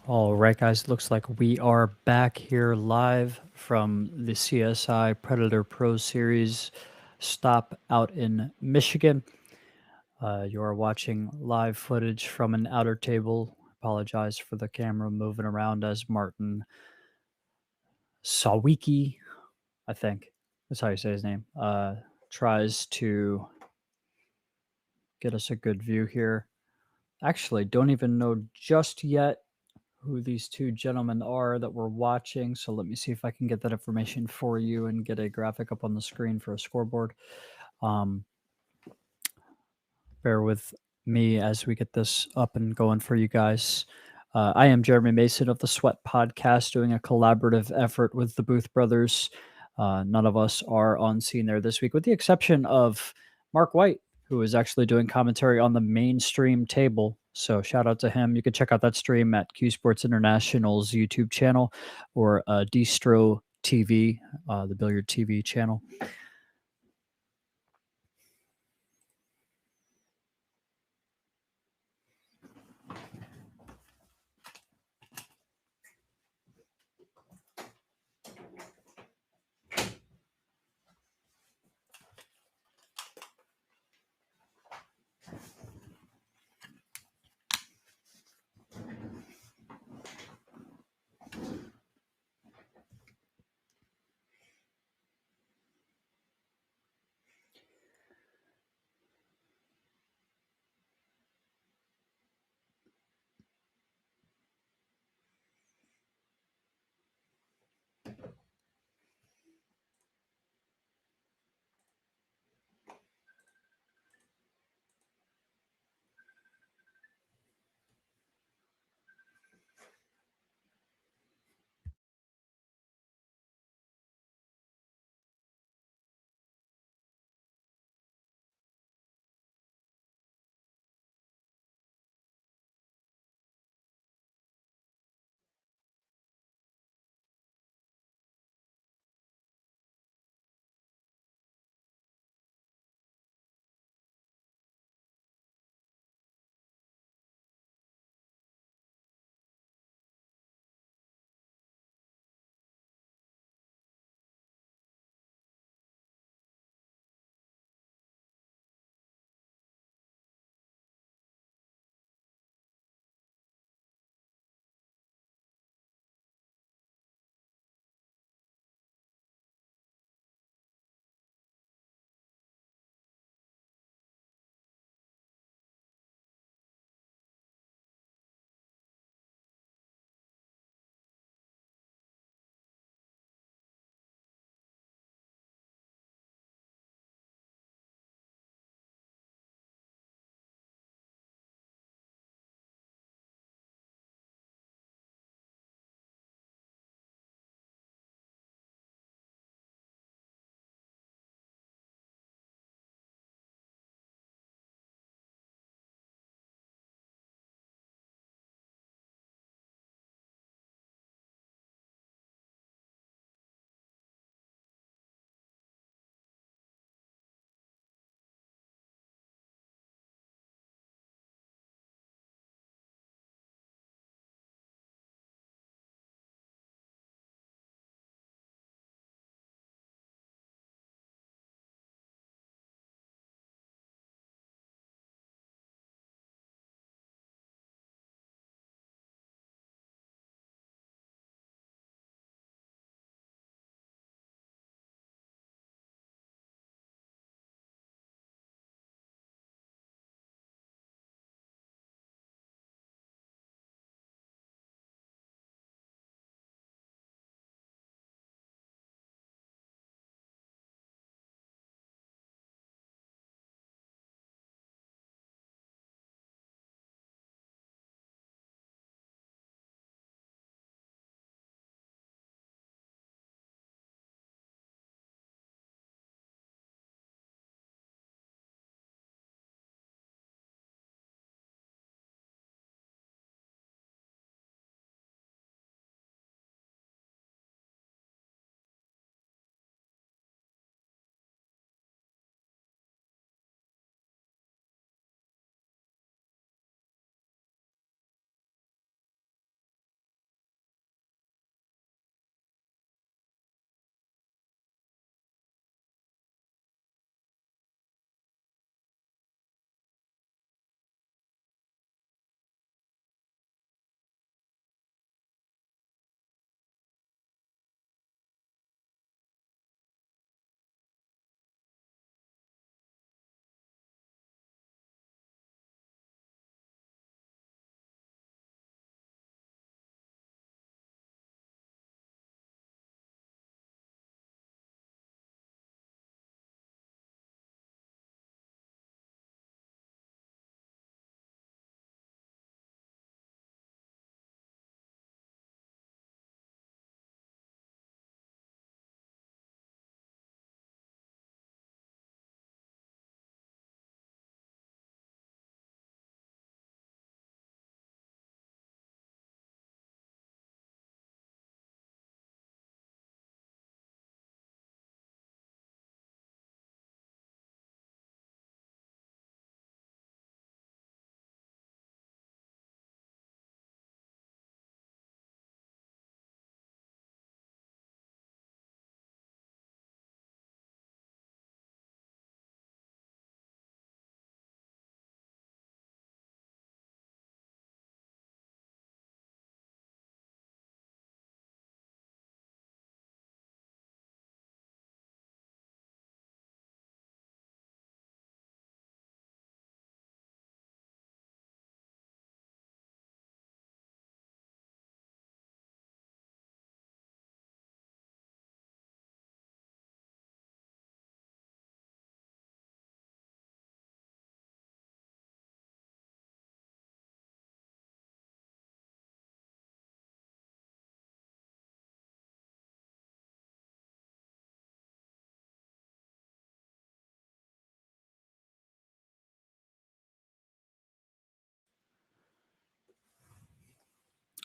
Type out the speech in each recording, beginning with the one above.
All right, guys, looks like we are back here live from the CSI Predator Pro Series stop out in Michigan. You are watching live footage from an outer table. Apologize for the camera moving around as Martin Sawicki, I think that's how you say his name, tries to get us a good view here. Actually, don't even know just yet who these two gentlemen are that we're watching. So let me see if I can get that information for you and get a graphic up on the screen for a scoreboard. Um, bear with me as we get this up and going for you guys. I am Jeremy Mason of the Sweat Podcast, doing a collaborative effort with the Booth Brothers. None of us are on scene there this week, with the exception of Mark White, who is actually doing commentary on the mainstream table. So shout out to him. You can check out that stream at Q Sports International's YouTube channel or Distro TV, the Billiard TV channel.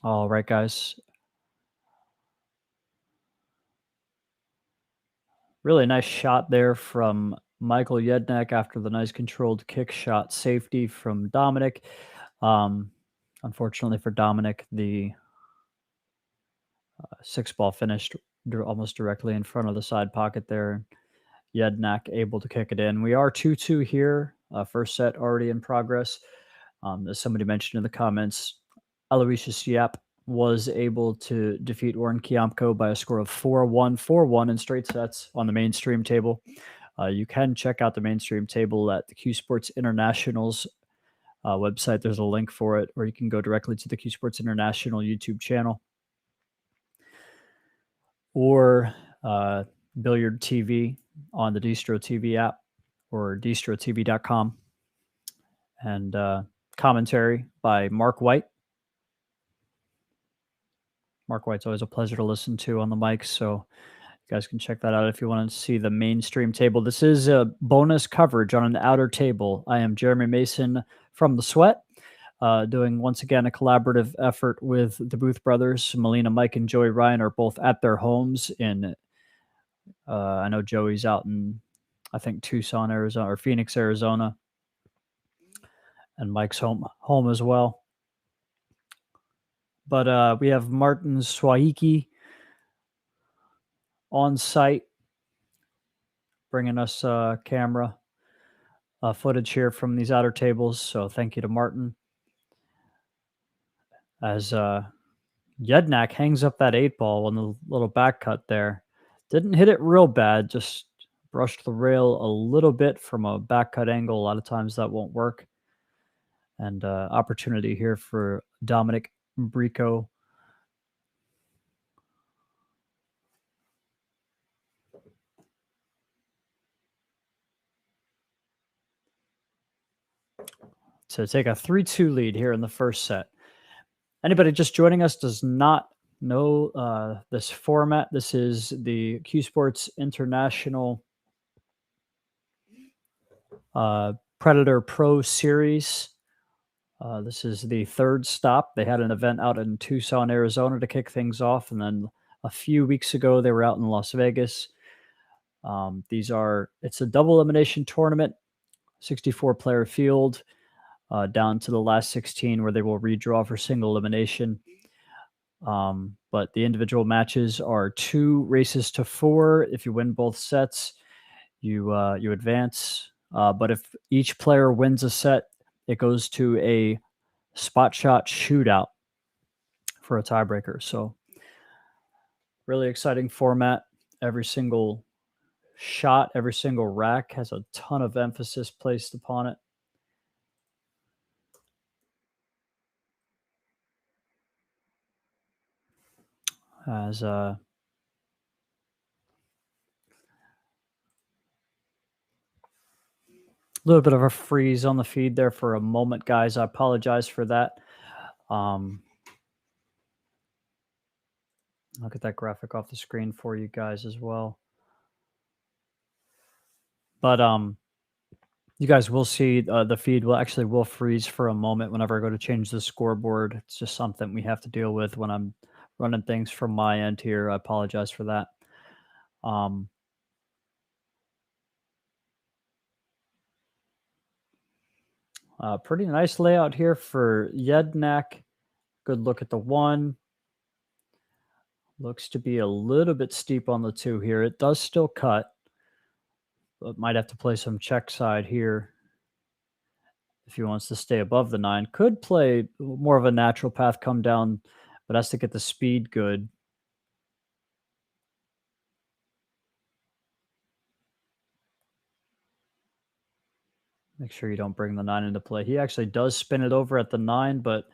All right, guys. Really nice shot there from Michael Yednak after the nice controlled kick shot safety from Dominic. Um, Unfortunately for Dominic, the six ball finished almost directly in front of the side pocket there. Yednak able to kick it in. We are 2-2 here. First set already in progress. As somebody mentioned in the comments, Aloysius Yap was able to defeat Warren Kiamko by a score of 4-1, 4-1 in straight sets on the mainstream table. You can check out the mainstream table at the Q Sports International's website. There's a link for it, or you can go directly to the Q Sports International YouTube channel or Billiard TV on the Distro TV app or distrotv.com. And commentary by Mark White. Mark White's always a pleasure to listen to on the mic, so you guys can check that out if you want to see the mainstream table. This is a bonus coverage on an outer table. I am Jeremy Mason from The Sweat, doing once again a collaborative effort with the Booth brothers. Melina, Mike, and Joey Ryan are both at their homes in, I know Joey's out in, I think, Tucson, Arizona, or Phoenix, Arizona, and Mike's home as well. But we have Martin Swaiki on site, bringing us camera footage here from these outer tables. So thank you to Martin. As Yednak hangs up that 8 ball on the little back cut there. Didn't hit it real bad, just brushed the rail a little bit from a back cut angle. A lot of times that won't work. And opportunity here for Dominic Brico. To take a 3-2 lead here in the first set. Anybody just joining us does not know this format. This is the Q Sports International Predator Pro Series. This is the third stop. They had an event out in Tucson, Arizona to kick things off, and then a few weeks ago they were out in Las Vegas. It's a double elimination tournament, 64 player field, down to the last 16 where they will redraw for single elimination. But the individual matches are 2 races to 4. If you win both sets, you advance. But if each player wins a set, it goes to a spot shot shootout for a tiebreaker. So really exciting format. Every single shot, every single rack has a ton of emphasis placed upon it. As a little bit of a freeze on the feed there for a moment, guys. I apologize for that. I'll get that graphic off the screen for you guys as well. But you guys will see the feed will freeze for a moment whenever I go to change the scoreboard. It's just something we have to deal with when I'm running things from my end here. I apologize for that. Pretty nice layout here for Yednak. Good look at the 1. Looks to be a little bit steep on the 2 here. It does still cut, but might have to play some check side here if he wants to stay above the 9. Could play more of a natural path, come down, but has to get the speed good. Make sure you don't bring the 9 into play. He actually does spin it over at the 9, but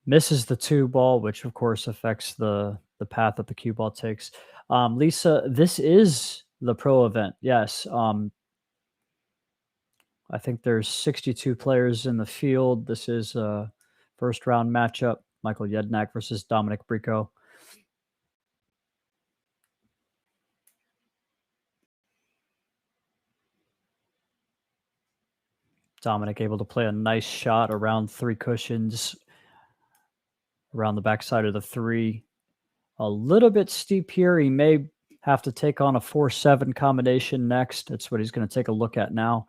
misses the 2 ball, which of course affects the path that the cue ball takes. Lisa, this is the pro event. Yes. I think there's 62 players in the field. This is a first round matchup. Michael Yednak versus Dominic Brico. Dominic able to play a nice shot around 3 cushions. around the backside of the 3. A little bit steep here. He may have to take on a 4-7 combination next. That's what he's going to take a look at now.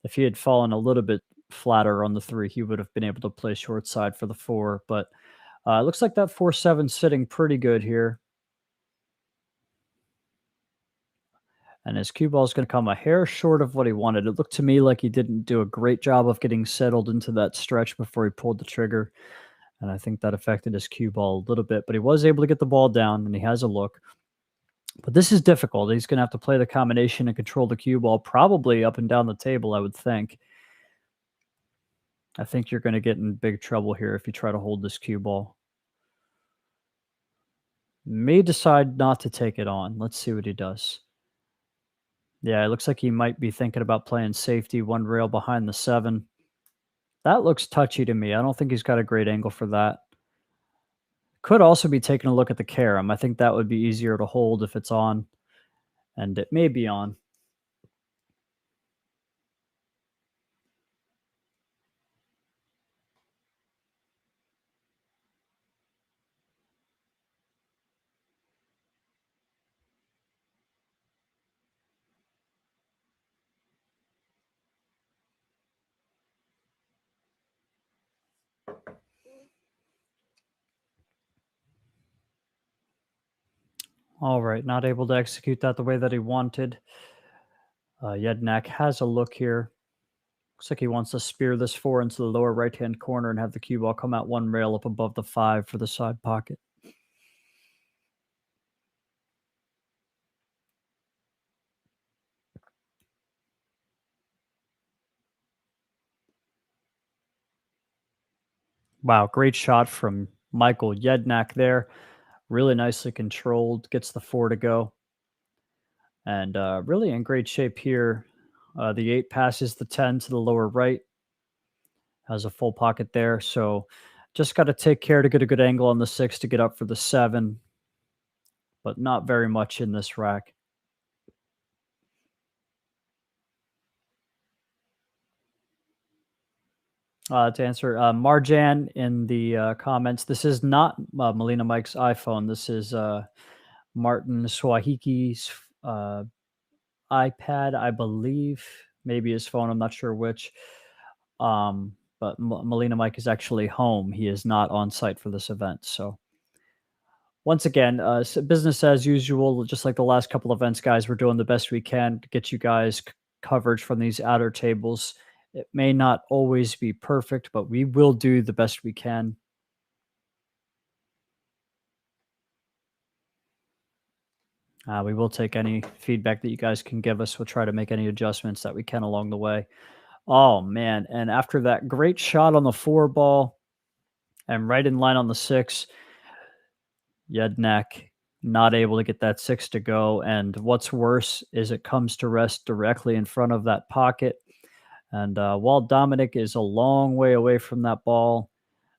If he had fallen a little bit flatter on the 3, he would have been able to play short side for the 4. But it looks like that 4-7 sitting pretty good here. And his cue ball is going to come a hair short of what he wanted. It looked to me like he didn't do a great job of getting settled into that stretch before he pulled the trigger. And I think that affected his cue ball a little bit. But he was able to get the ball down, and he has a look. But this is difficult. He's going to have to play the combination and control the cue ball probably up and down the table, I would think. I think you're going to get in big trouble here if you try to hold this cue ball. May decide not to take it on. Let's see what he does. Yeah, it looks like he might be thinking about playing safety, 1 rail behind the 7. That looks touchy to me. I don't think he's got a great angle for that. Could also be taking a look at the carom. I think that would be easier to hold if it's on, and it may be on. All right, not able to execute that the way that he wanted. Jednak has a look here. Looks like he wants to spear this 4 into the lower right-hand corner and have the cue ball come out 1 rail up above the 5 for the side pocket. Wow, great shot from Michael Jednak there. Really nicely controlled, gets the 4 to go. And really in great shape here. The 8 passes the 10 to the lower right. Has a full pocket there. So just got to take care to get a good angle on the 6 to get up for the 7. But not very much in this rack. To answer Marjan in the comments, this is not Melina Mike's iPhone. This is Martin Swahiki's iPad, I believe. Maybe his phone. I'm not sure which. But Melina Mike is actually home. He is not on site for this event. So once again, business as usual. Just like the last couple events, guys, we're doing the best we can to get you guys coverage from these outer tables. It may not always be perfect, but we will do the best we can. We will take any feedback that you guys can give us. We'll try to make any adjustments that we can along the way. Oh, man. And after that great shot on the 4 ball and right in line on the 6, Jednak not able to get that 6 to go. And what's worse is it comes to rest directly in front of that pocket. And while Dominic is a long way away from that ball,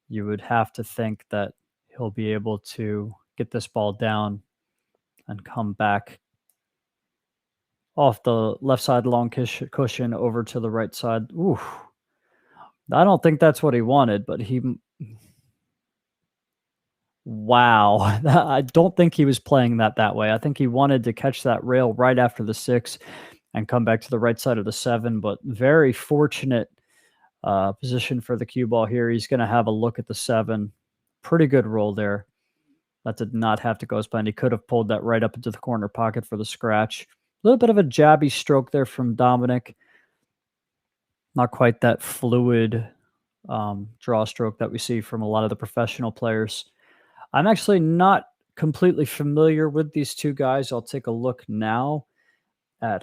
you would have to think that he'll be able to get this ball down and come back off the left side long cushion over to the right side. Ooh, I don't think that's what he wanted, but wow. I don't think he was playing that way. I think he wanted to catch that rail right after the 6 and come back to the right side of the 7, but very fortunate position for the cue ball here. He's going to have a look at the 7. Pretty good roll there. That did not have to go as planned. He could have pulled that right up into the corner pocket for the scratch. A little bit of a jabby stroke there from Dominic. Not quite that fluid draw stroke that we see from a lot of the professional players. I'm actually not completely familiar with these two guys. I'll take a look now at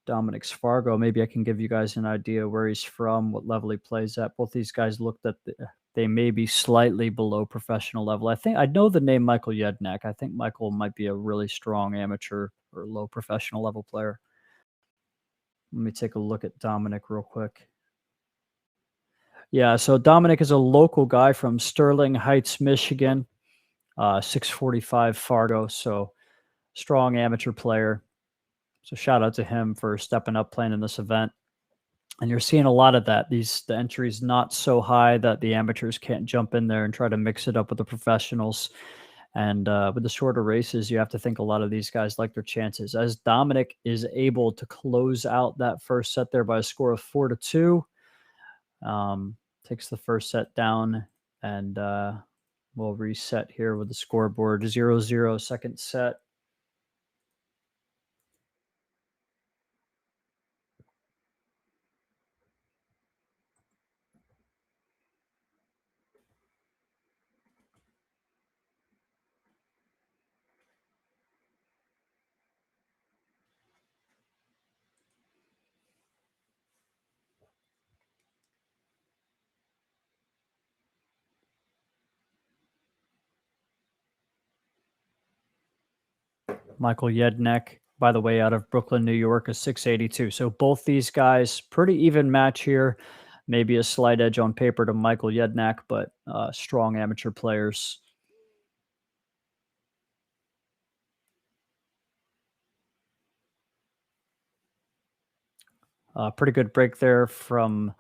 Dominic Sfargo. Maybe I can give you guys an idea where he's from, what level he plays at. Both these guys looked at they may be slightly below professional level. I know the name Michael Jednak. I think Michael might be a really strong amateur or low professional level player. Let me take a look at Dominic real quick. Yeah, so Dominic is a local guy from Sterling Heights, Michigan, 645 Fargo, so strong amateur player. So shout out to him for stepping up playing in this event. And you're seeing a lot of that. The entry's not so high that the amateurs can't jump in there and try to mix it up with the professionals. And with the shorter races, you have to think a lot of these guys like their chances. As Dominic is able to close out that first set there by a score of 4-2, takes the first set down, and we'll reset here with the scoreboard 0-0 second set. Michael Yednek, by the way, out of Brooklyn, New York, a 682. So both these guys, pretty even match here. Maybe a slight edge on paper to Michael Yednak, but strong amateur players. Pretty good break there from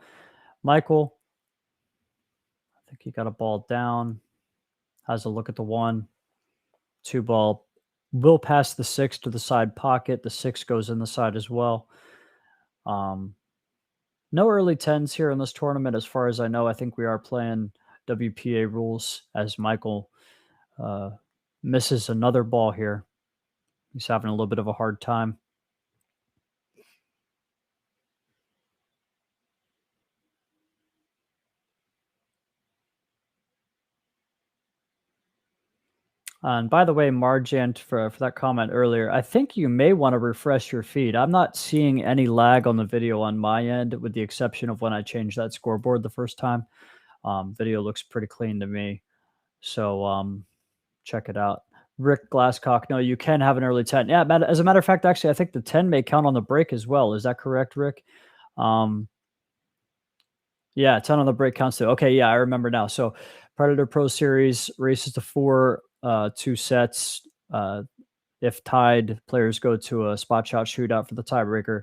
Michael. I think he got a ball down. Has a look at the 1-2 ball. Will pass the 6 to the side pocket. The 6 goes in the side as well. No early 10s here in this tournament, as far as I know. I think we are playing WPA rules as Michael misses another ball here. He's having a little bit of a hard time. And by the way, Marjan, for that comment earlier, I think you may want to refresh your feed. I'm not seeing any lag on the video on my end, with the exception of when I changed that scoreboard the first time. Video looks pretty clean to me. So check it out. Rick Glasscock, no, you can have an early 10. Yeah, as a matter of fact, actually, I think the 10 may count on the break as well. Is that correct, Rick? Yeah, 10 on the break counts too. Okay, yeah, I remember now. So Predator Pro Series races to 4, 2 sets. If tied, players go to a spot shot shootout for the tiebreaker.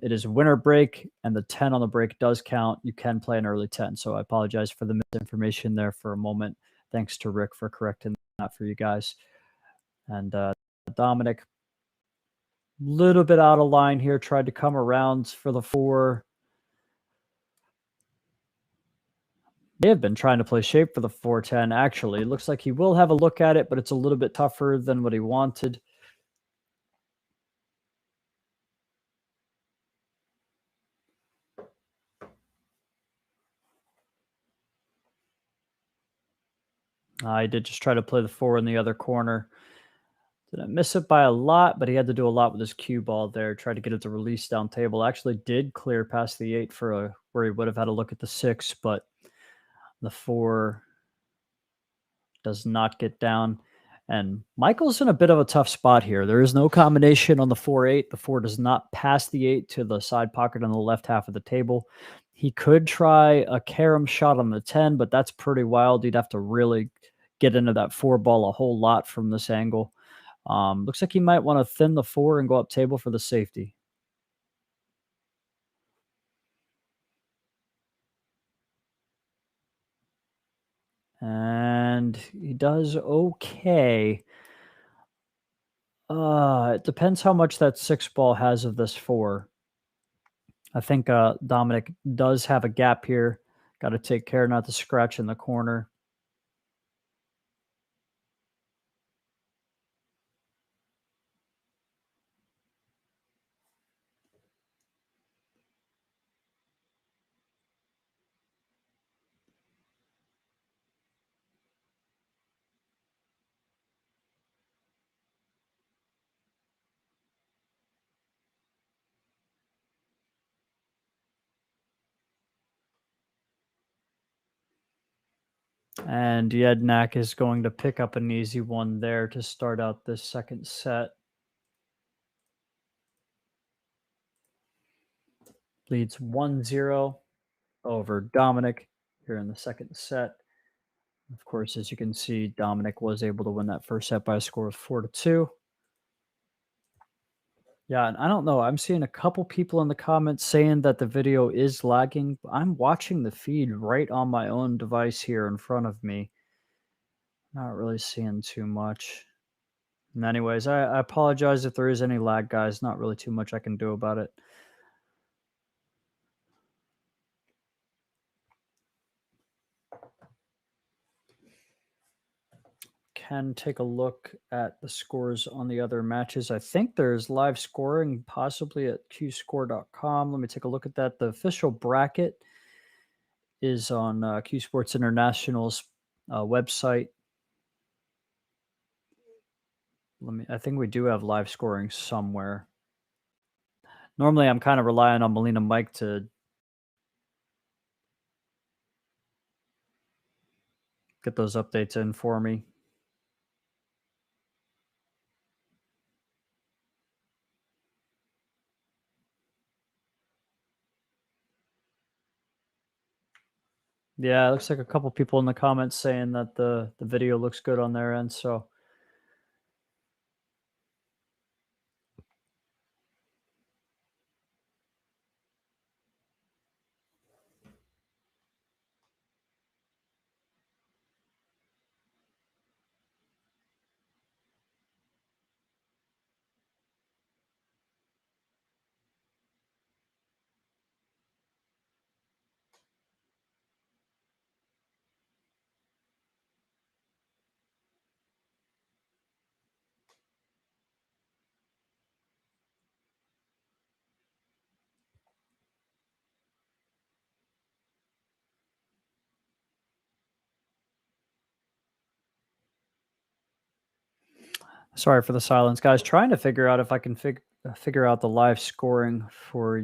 It is winner break, and the 10 on the break does count. You can play an early 10. So I apologize for the misinformation there for a moment. Thanks to Rick for correcting that for you guys. And Dominic, little bit out of line here, tried to come around for the 4. May have been trying to play shape for the 4-10, actually. It looks like he will have a look at it, but it's a little bit tougher than what he wanted. I did just try to play the 4 in the other corner. Didn't miss it by a lot, but he had to do a lot with his cue ball there. Tried to get it to release down table. Actually did clear past the 8 for where he would have had a look at the 6, but the 4 does not get down. And Michael's in a bit of a tough spot here. There is no combination on the 4-8. The 4 does not pass the 8 to the side pocket on the left half of the table. He could try a carom shot on the 10, but that's pretty wild. He'd have to really get into that 4 ball a whole lot from this angle. Looks like he might want to thin the 4 and go up table for the safety. And he does okay. It depends how much that 6 ball has of this 4. I think Dominic does have a gap here. Got to take care not to scratch in the corner. And Yednak is going to pick up an easy one there to start out this second set. Leads 1-0 over Dominic here in the second set. Of course, as you can see, Dominic was able to win that first set by a score of 4-2. Yeah, and I don't know. I'm seeing a couple people in the comments saying that the video is lagging. I'm watching the feed right on my own device here in front of me. Not really seeing too much. And anyways, I apologize if there is any lag, guys. Not really too much I can do about it. Can take a look at the scores on the other matches. I think there's live scoring possibly at qscore.com. Let me take a look at that. The official bracket is on Q Sports International's website. I think we do have live scoring somewhere. Normally, I'm kind of relying on Molina Mike to get those updates in for me. Yeah, it looks like a couple people in the comments saying that the video looks good on their end. So sorry for the silence, guys. Trying to figure out if I can figure out the live scoring for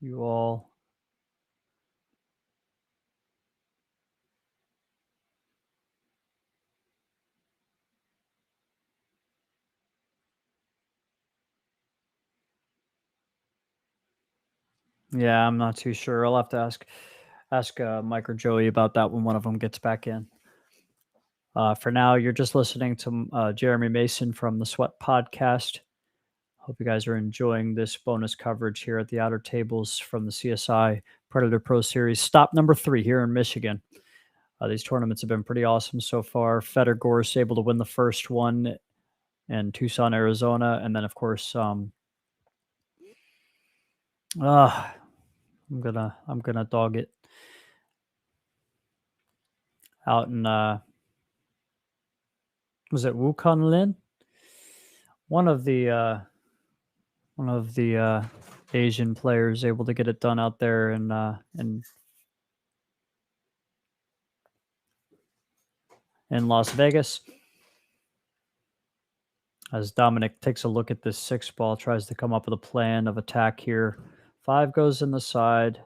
you all. Yeah, I'm not too sure. I'll have to ask Mike or Joey about that when one of them gets back in. For now, you're just listening to Jeremy Mason from the Sweat Podcast. Hope you guys are enjoying this bonus coverage here at the Outer Tables from the CSI Predator Pro Series. Stop number 3 here in Michigan. These tournaments have been pretty awesome so far. Federgorst able to win the first one in Tucson, Arizona, and then of course, I'm gonna dog it out in was it Wukunlin? One of the Asian players able to get it done out there in Las Vegas. As Dominic takes a look at this 6 ball, tries to come up with a plan of attack here. 5 goes in the side,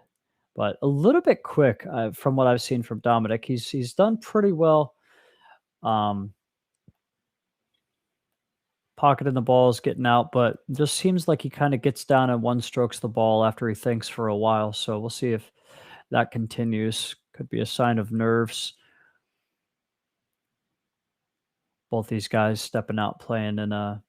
but a little bit quick from what I've seen from Dominic. He's done pretty well. Pocketing the balls, getting out, but just seems like he kind of gets down and one strokes the ball after he thinks for a while. So we'll see if that continues. Could be a sign of nerves. Both these guys stepping out playing in a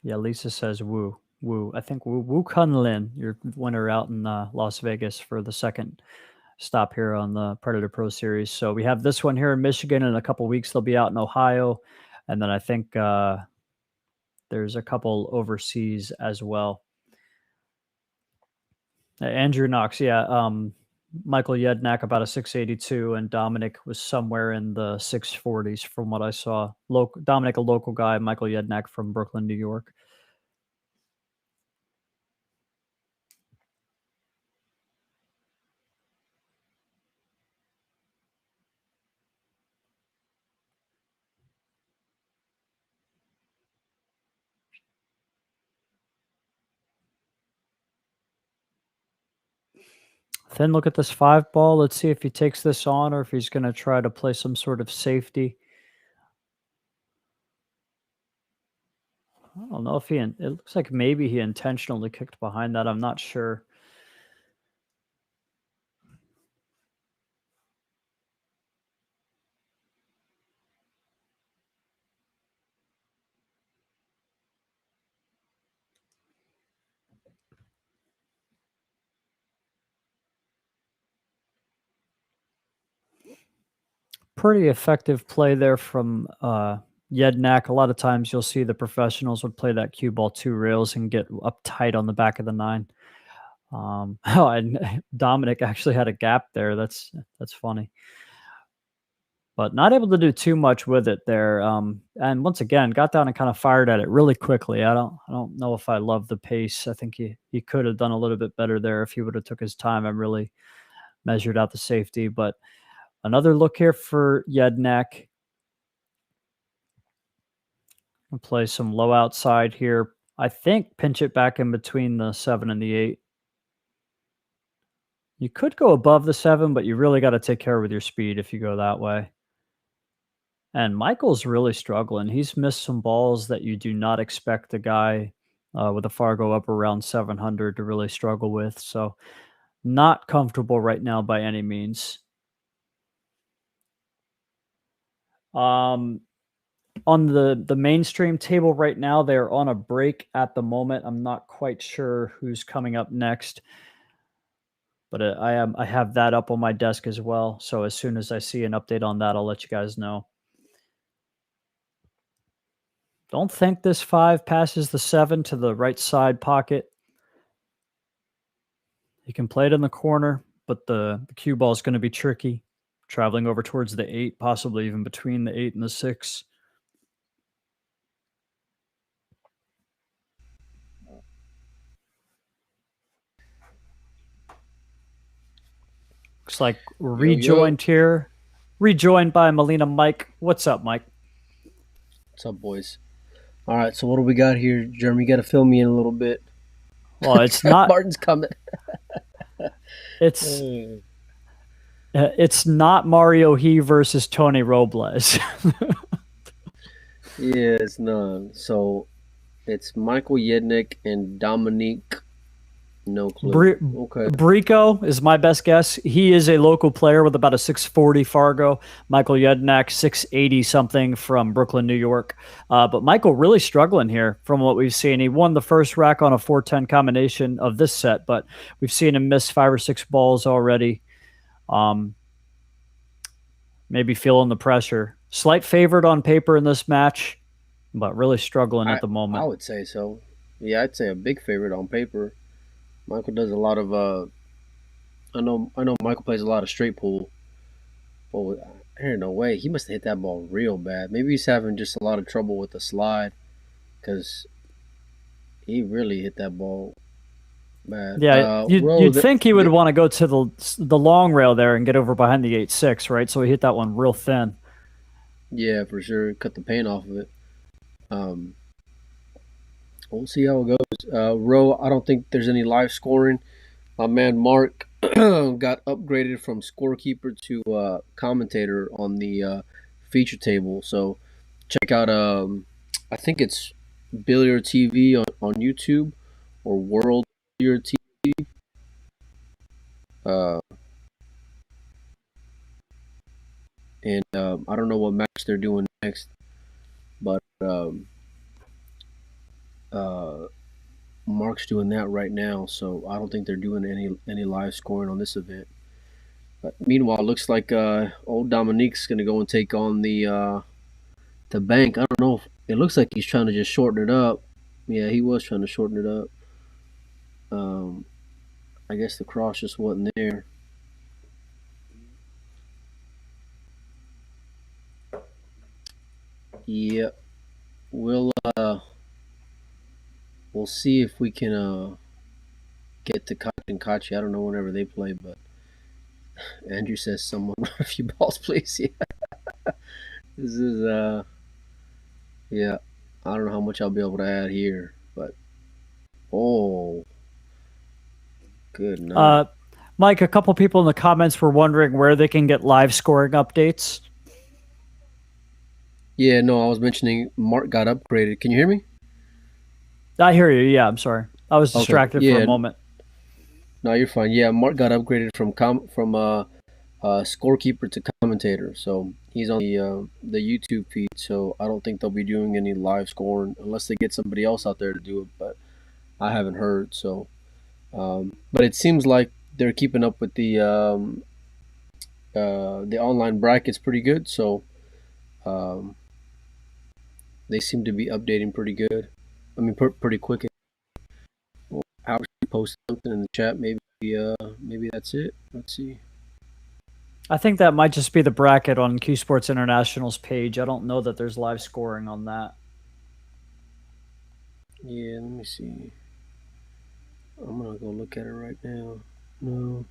yeah, Lisa says woo. Woo. I think Woo Kunlin, your winner out in Las Vegas for the second stop here on the Predator Pro Series. So we have this one here in Michigan. In a couple weeks, they'll be out in Ohio. And then I think there's a couple overseas as well. Andrew Knox, yeah. Michael Yednak about a 682, and Dominic was somewhere in the 640s from what I saw. Dominic, a local guy, Michael Yednak from Brooklyn, New York. Then look at this 5 ball. Let's see if he takes this on or if he's going to try to play some sort of safety. I don't know if it looks like maybe he intentionally kicked behind that. I'm not sure. Pretty effective play there from Yednak. A lot of times you'll see the professionals would play that cue ball 2 rails and get up tight on the back of the 9. Oh, and Dominic actually had a gap there. That's funny. But not able to do too much with it there. And once again, got down and kind of fired at it really quickly. I don't know if I love the pace. I think he could have done a little bit better there if he would have took his time and really measured out the safety. But another look here for Yednak. I'll play some low outside here. I think pinch it back in between the 7 and the 8. You could go above the 7, but you really got to take care with your speed if you go that way. And Michael's really struggling. He's missed some balls that you do not expect a guy with a Fargo up around 700 to really struggle with. So not comfortable right now by any means. On the mainstream table right now, they're on a break at the moment. I'm not quite sure who's coming up next, but I have that up on my desk as well. So as soon as I see an update on that, I'll let you guys know. Don't think this 5 passes the 7 to the right side pocket. You can play it in the corner, but the cue ball is going to be tricky. Traveling over towards the 8, possibly even between the 8 and the 6. Looks like rejoined here. Rejoined by Melina Mike. What's up, Mike? What's up, boys? All right, so what do we got here, Jeremy? You got to fill me in a little bit. Well, it's not. Martin's coming. It's not Mario He versus Tony Robles. Yeah, it's none. So it's Michael Yednick and Dominique. No clue. Okay. Brico is my best guess. He is a local player with about a 640 Fargo. Michael Yednak, 680 something from Brooklyn, New York. But Michael really struggling here from what we've seen. He won the first rack on a 410 combination of this set, but we've seen him miss 5 or 6 balls already. Maybe feeling the pressure. Slight favorite on paper in this match, but really struggling at the moment. I would say so. Yeah, I'd say a big favorite on paper. Michael does a lot of. I know Michael plays a lot of straight pool. But there's no way he must have hit that ball real bad. Maybe he's having just a lot of trouble with the slide, because he really hit that ball bad. Yeah, you'd think he would want to go to the long rail there and get over behind the 8-6, right? So he hit that one real thin. Yeah, for sure. Cut the paint off of it. We'll see how it goes. Row, I don't think there's any live scoring. My man Mark got upgraded from scorekeeper to commentator on the feature table. So check out, I think it's Billiard TV on YouTube, or World Billiard TV. And I don't know what match they're doing next, but Mark's doing that right now, so I don't think they're doing any live scoring on this event. But meanwhile, it looks like old Dominique's going to go and take on the bank. I don't know. It looks like he's trying to just shorten it up. Yeah, he was trying to shorten it up. I guess the cross just wasn't there. Yep. We'll see if we can get to Koch and Kachi. I don't know whenever they play, but Andrew says someone a few balls, please. Yeah. This is yeah. I don't know how much I'll be able to add here, but good night. Mike, a couple people in the comments were wondering where they can get live scoring updates. Yeah, no, I was mentioning Mark got upgraded. Can you hear me? I hear you. Yeah, I'm sorry. I was distracted for a moment. No, you're fine. Yeah, Mark got upgraded from scorekeeper to commentator, so he's on the YouTube feed. So I don't think they'll be doing any live scoring unless they get somebody else out there to do it. But I haven't heard. So, but it seems like they're keeping up with the online brackets pretty good. So um, they seem to be updating pretty good. I mean, pretty quick. Alex posted something in the chat. Maybe that's it. Let's see. I think that might just be the bracket on Q Sports International's page. I don't know that there's live scoring on that. Yeah, let me see. I'm gonna go look at it right now. No.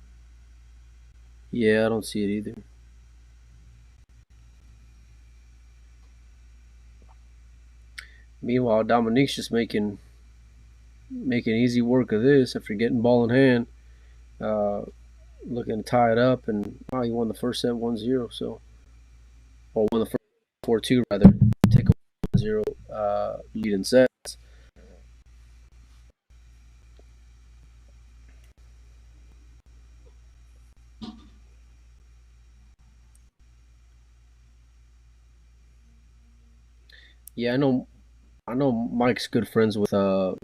Yeah, I don't see it either. Meanwhile, Dominique's just making easy work of this after getting ball in hand, looking to tie it up, and wow, he won the first set 1-0. So, or won the first 4-2 rather. Take a 1-0 lead in sets. Yeah, I know Mike's good friends with Alex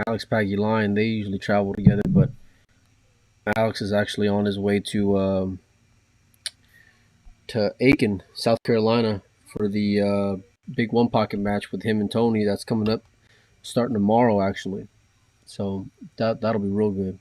Paguline. They usually travel together, but Alex is actually on his way to Aiken, South Carolina, for the big one pocket match with him and Tony. That's coming up, starting tomorrow actually. So that'll be real good.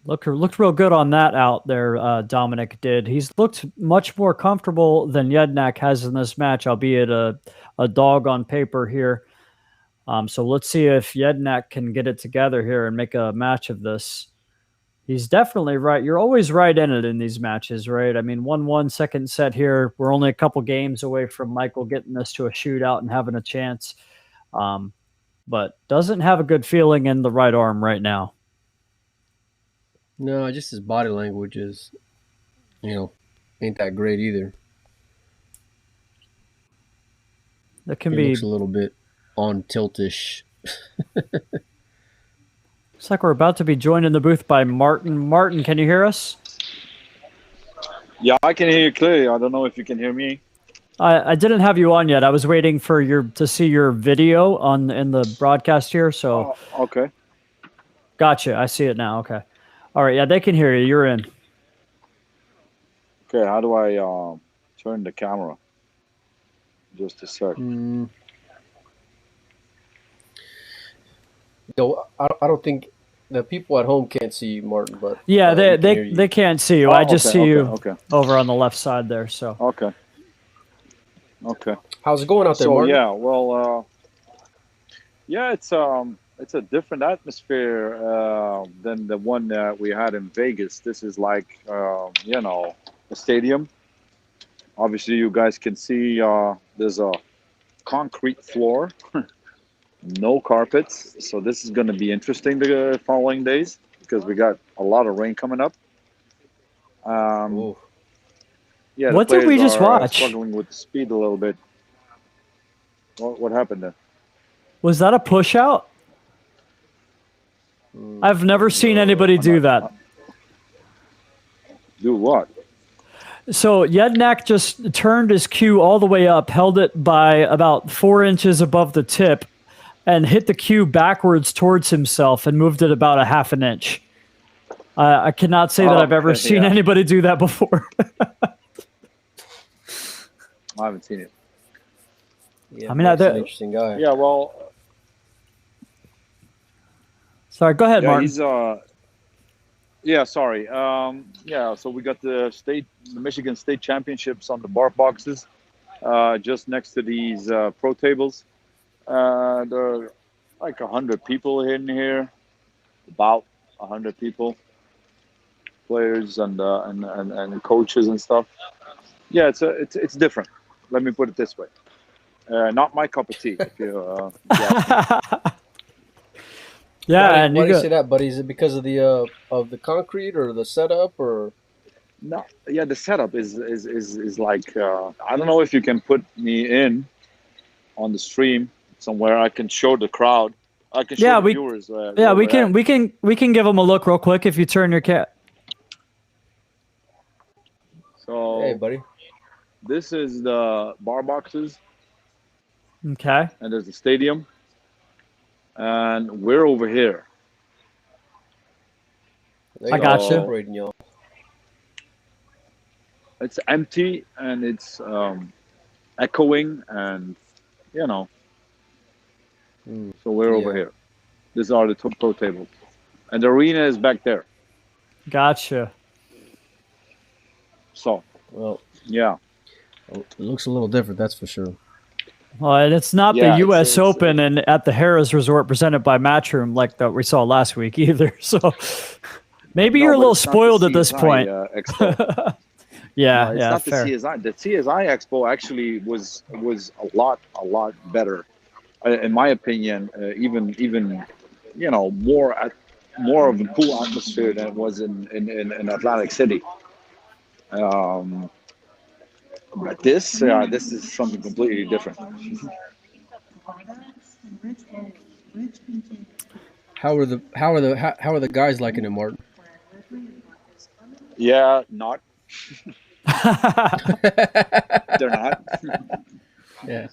Looked real good on that out there. Dominic did. He's looked much more comfortable than Jednak has in this match, albeit a dog on paper here. So let's see if Jednak can get it together here and make a match of this. He's definitely right. You're always right in it in these matches, right? I mean, 1-1 second set here. We're only a couple games away from Michael getting this to a shootout and having a chance. But doesn't have a good feeling in the right arm right now. No, just his body language is, ain't that great either. That can He be. looks a little bit on tiltish. Looks like we're about to be joined in the booth by Martin. Martin, can you hear us? Yeah, I can hear you clearly. I don't know if you can hear me. I didn't have you on yet. I was waiting for to see your video in the broadcast here. So okay. Gotcha. I see it now. Okay. All right. Yeah, they can hear you. You're in. Okay, how do I turn the camera? Just a sec. I don't think the people at home can't see you, Martin, but yeah, they can't see you. I just see you over on the left side there. So okay. How's it going out there, so Martin? Yeah, well, it's a different atmosphere than the one that we had in Vegas. This is like a stadium. Obviously, you guys can see there's a concrete floor. No carpets, so this is going to be interesting the following days because we got a lot of rain coming up. Yeah, what did we just watch? Struggling with the speed a little bit. What happened there? Was that a push out? I've never seen anybody do that. Do what? So Jednak just turned his cue all the way up, held it by about 4 inches above the tip, and hit the cue backwards towards himself and moved it about a half an inch. I cannot say that I've ever seen anybody do that before. I haven't seen it. Yeah, I mean, that's an interesting guy. Yeah, well. Sorry, go ahead, Martin. Sorry. So we got the Michigan State Championships on the bar boxes, just next to these pro tables. There are like 100 people in here, about 100 people, players and coaches and stuff. Yeah, it's different. Let me put it this way. Not my cup of tea. If you, yeah, why do you say that, buddy? Is it because of the concrete or the setup or? No, yeah, the setup is like I don't know if you can put me in on the stream somewhere. I can show the crowd. I can show the viewers. We can give them a look real quick if you turn your cat. So hey, buddy. This is the bar boxes, Okay. and there's the stadium, and we're over here. There I you got go, you. separating y'all. It's empty and it's echoing, and you know. Mm, So we're over yeah. here. These are the pro tables, and the arena is back there. Gotcha. So Well, yeah, it looks a little different, that's for sure. Well, and it's not the yeah. U.S. Open and at the Harrah's Resort presented by Matchroom like that we saw last week either. So maybe No, you're a but little it's not the spoiled at this CSI point. Expo. Yeah, No, it's yeah, not the fair. CSI. The CSI Expo actually was a lot better, in my opinion. Even more of a cool atmosphere than it was in Atlantic City. Um, but this is something completely different. How are the guys liking it, Martin? Yeah, not they're not. Yeah.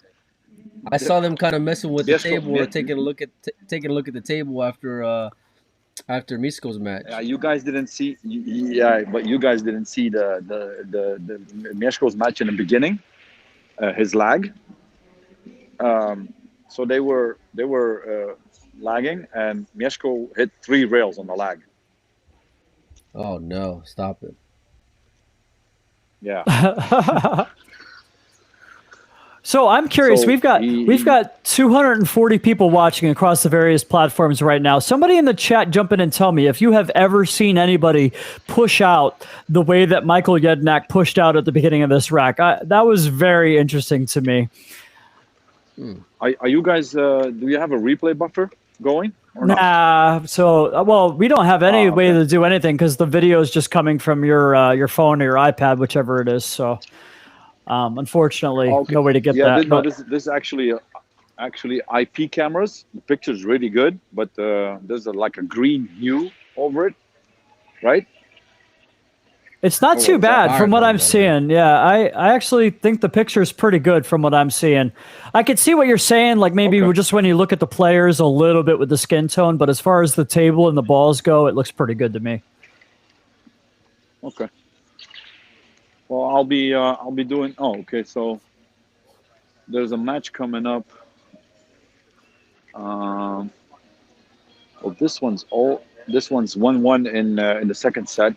I saw them kind of messing with the Biesco, table or taking a look at the table after Misko's match. you guys didn't see, yeah, but you guys didn't see the Mieszko's match in the beginning, his lag. So they were lagging, and Mieszko hit 3 rails on the lag. Oh no, stop it. Yeah. So I'm curious. So We've got 240 people watching across the various platforms right now. Somebody in the chat jump in and tell me if you have ever seen anybody push out the way that Michael Jednak pushed out at the beginning of this rack. That was very interesting to me. Are you guys? Do you have a replay buffer going or not? Nah. So well, we don't have any way Okay. to do anything because the video is just coming from your phone or your iPad, whichever it is. So. Unfortunately, Okay. no way to get Yeah, that. no, But this is actually IP cameras. The picture's really good, but there's like a green hue over it, right? it's not Or too what was that? bad Fire from what I'm coming out of there. seeing. Yeah, I actually think the picture is pretty good from what I'm seeing. I could see what you're saying, like maybe Okay. just when you look at the players a little bit with the skin tone, but as far as the table and the balls go, it looks pretty good to me. Okay. Well, I'll be doing. Oh, okay. So there's a match coming up. Well, this one's 1-1 in the second set.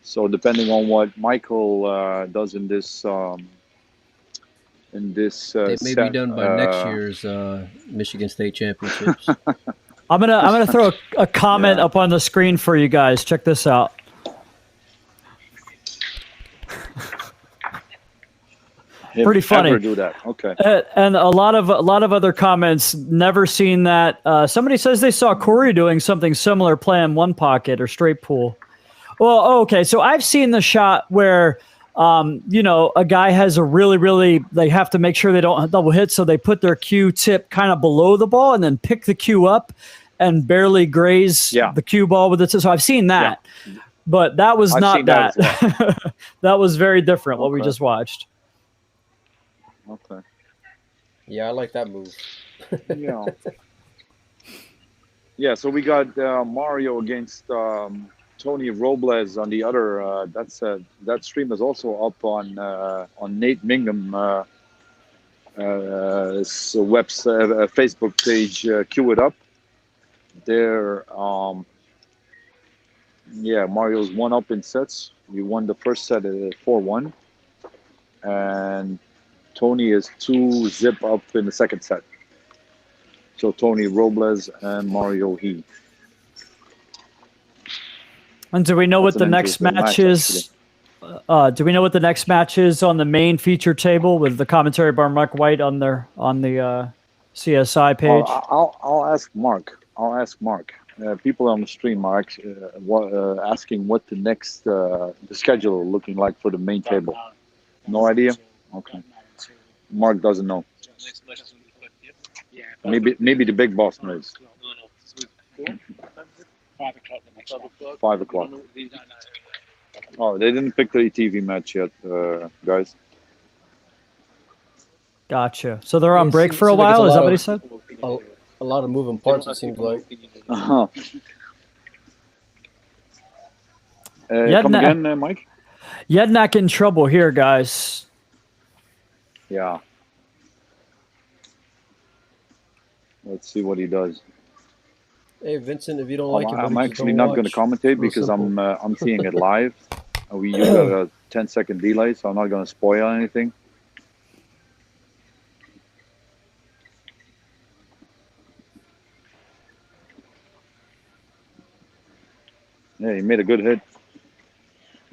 So depending on what Michael does in this They may be set, done by next year's Michigan State Championships. I'm gonna throw a comment Yeah. up on the screen for you guys. Check this out. him Pretty funny. ever do that? Okay. And a lot of other comments. Never seen that. Somebody says they saw Corey doing something similar, playing one pocket or straight pool. Well, okay. So I've seen the shot where, a guy has a really, they have to make sure they don't double hit, so they put their cue tip kind of below the ball and then pick the cue up and barely graze the cue ball with it. So I've seen that, but that was I've not seen that that. as well. That was very different. What we Okay. just watched. Okay. Yeah, I like that move. Yeah. Yeah. So we got Mario against Tony Robles on the other. That stream is also up on Nate Mingham Facebook page. Cue it up. There. Yeah, Mario's 1-up in sets. We won the first set at 4-1, and Tony is 2-zip up in the second set. So Tony Robles and Mario He. And do we know what the next match is? Do we know what the next match is on the main feature table with the commentary by Mark White on the CSI page? I'll ask Mark. People on the stream are actually, asking what the next the schedule looking like for the main table. No idea. Okay. Mark doesn't know. Maybe the big boss knows. 5 o'clock. Oh, they didn't pick the TV match yet, guys. Gotcha. So they're on It break seems, for a seems like it's while? Is that what he of said? a lot of moving parts. It seems like. Uh-huh. Come Jedna- again, Mike? Jednak in trouble here, guys. Yeah. Let's see what he does. Hey Vincent, if you don't like it, I'm buddy, just actually don't not going to watch. commentate Real because simple. I'm seeing it live. We use a 10-second delay, so I'm not going to spoil anything. Yeah, he made a good hit.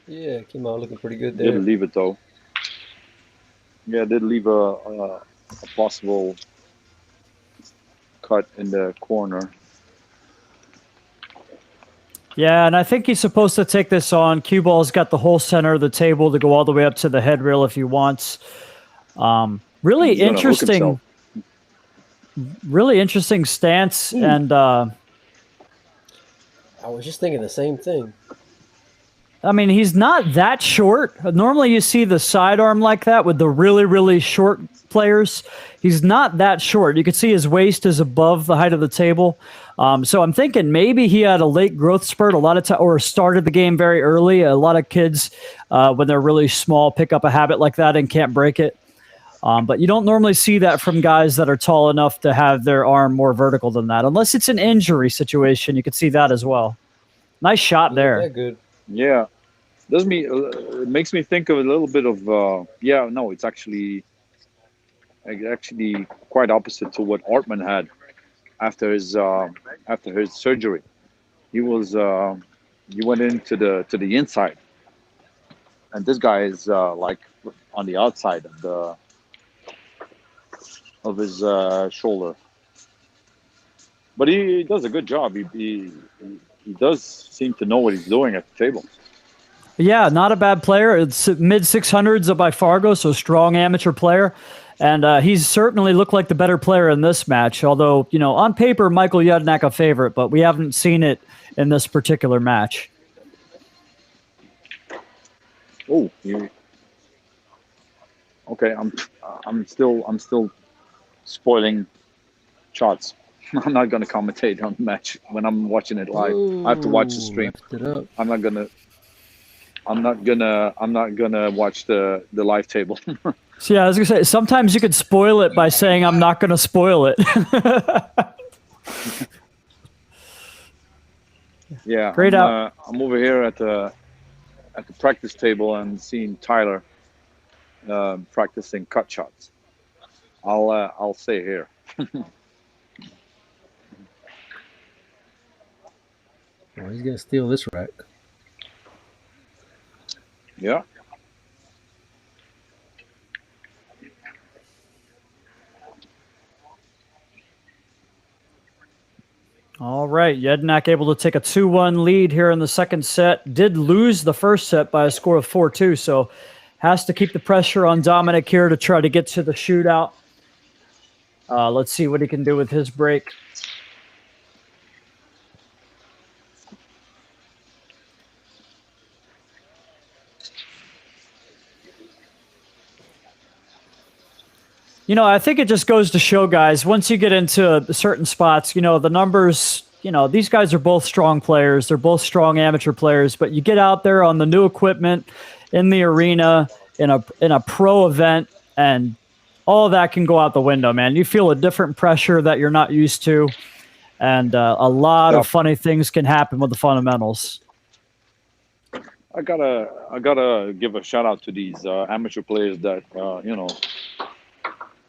Yeah, came out looking pretty good there. Didn't leave it though. Yeah, did leave a possible cut in the corner. Yeah, and I think he's supposed to take this on. Cue ball's got the whole center of the table to go all the way up to the head rail if he wants. Really He's gonna hook interesting. himself. Really interesting stance, and I was just thinking the same thing. I mean, he's not that short. Normally, you see the sidearm like that with the really, really short players. He's not that short. You can see his waist is above the height of the table. So I'm thinking maybe he had a late growth spurt a lot of time, or started the game very early. A lot of kids, when they're really small, pick up a habit like that and can't break it. But you don't normally see that from guys that are tall enough to have their arm more vertical than that, unless it's an injury situation. You could see that as well. Nice shot there. Yeah, good. Yeah, it makes me think of a little bit of it's actually quite opposite to what Ortman had after his surgery. He went into the inside, and this guy is like on the outside of his shoulder. But he does a good job. He does seem to know what he's doing at the table. Yeah, not a bad player. It's mid 600s by Fargo, so strong amateur player. And he's certainly looked like the better player in this match. Although, on paper, Michael Yudnak a favorite, but we haven't seen it in this particular match. Oh, okay. I'm still spoiling shots. I'm not going to commentate on the match when I'm watching it live. I have to watch the stream. I'm not gonna watch the live table. So yeah, I was gonna say sometimes you could spoil it by saying I'm not gonna spoil it. Yeah, Great out. I'm over here at the practice table and seeing Tyler practicing cut shots. I'll say here. Oh, he's gonna steal this rack. Yeah. All right, Yednak able to take a 2-1 lead here in the second set. Did lose the first set by a score of 4-2, so has to keep the pressure on Dominic here to try to get to the shootout. Let's see what he can do with his break. I think it just goes to show, guys, once you get into certain spots, the numbers, these guys are both strong players. They're both strong amateur players, but you get out there on the new equipment in the arena in a pro event, and all of that can go out the window, man. You feel a different pressure that you're not used to, and a lot of funny things can happen with the fundamentals. I gotta give a shout out to these amateur players that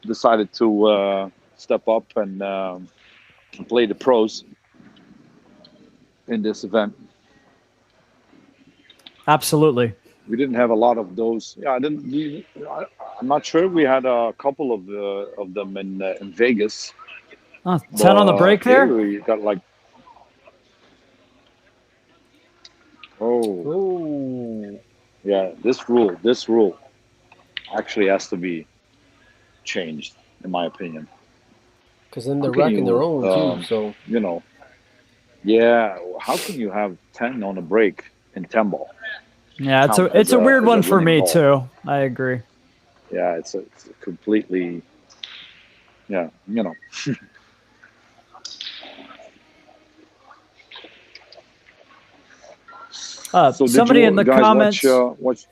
decided to step up and play the pros in this event. Absolutely. We didn't have a lot of those. Yeah, I'm not sure. We had a couple of them in Vegas. 10 on the break there. We got like. Oh. Yeah, this rule actually has to be changed, in my opinion. Because then they're racking their own too. So yeah. How can you have 10 on a break in 10 ball? Yeah, it's a weird one for me too. I agree. Yeah, it's completely Yeah, you know. So did Somebody in you the guys comments. watch?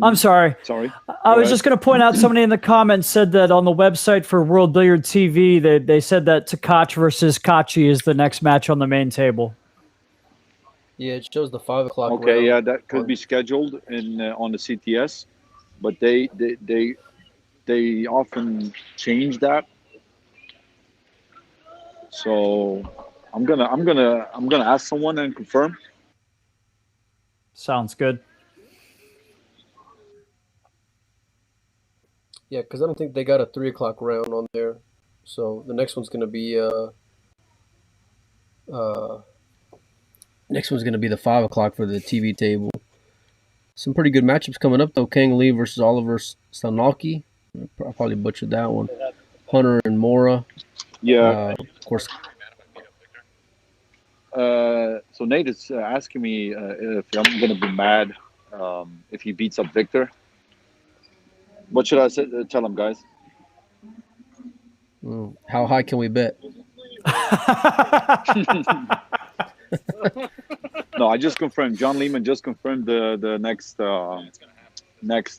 I'm sorry. Sorry, I go was ahead. just going to point out somebody in the comments said that on the website for World Billiard TV, they said that Tkach versus Kachi is the next match on the main table. Yeah, it shows the 5 o'clock Okay, round yeah, that could on. be scheduled in on the CTS, but they often change that. So I'm gonna ask someone and confirm. Sounds good. Yeah, because I don't think they got a 3 o'clock round on there. So the uh next one's gonna be the 5 o'clock for the TV table. Some pretty good matchups coming up though. Kang Lee versus Oliver Stanaki. I probably butchered that one. Hunter and Mora. Yeah. Of course. So Nate is asking me if I'm gonna be mad if he beats up Victor. What should I say, tell him, guys? How high can we bet? No, I just confirmed. John Lehman just confirmed the next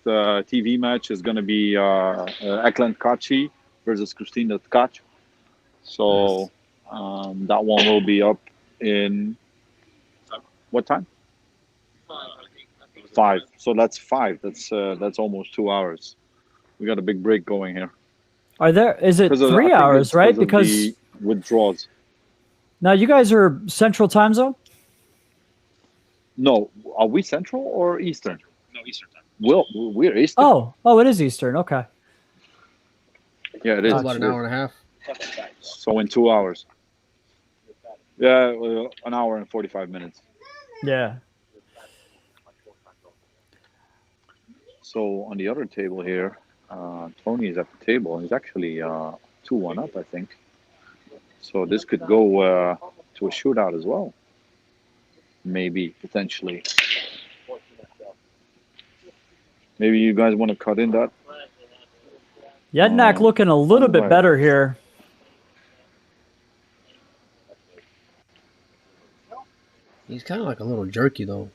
TV match is going to be Ekland Kachi versus Christina Tkach. So that one will be up in what time? 5. So that's 5. That's almost 2 hours. We got a big break going here. Is it 3 I think hours, it's right? because Because the withdrawals. now you guys are Central Time Zone? No, are we Central or Eastern? No, Eastern time. We're Eastern. Oh, it is Eastern. Okay. Yeah, it is. It's about an hour and a half. So in 2 hours. Yeah, an hour and 45 minutes. Yeah. So on the other table here, Tony is at the table. He's actually 2-1 up, I think. So this could go to a shootout as well. Maybe, potentially. Maybe you guys want to cut in that? Jednak looking a little bit better here. He's kind of like a little jerky though.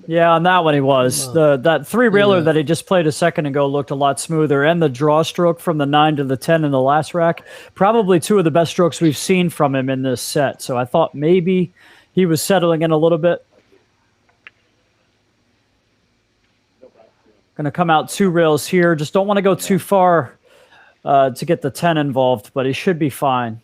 Yeah, on that one he was. That 3-reeler that he just played a second ago looked a lot smoother, and the draw stroke from the 9 to the 10 in the last rack, probably 2 of the best strokes we've seen from him in this set. So I thought maybe he was settling in a little bit. Going to come out 2 rails here. Just don't want to go too far to get the 10 involved, but he should be fine.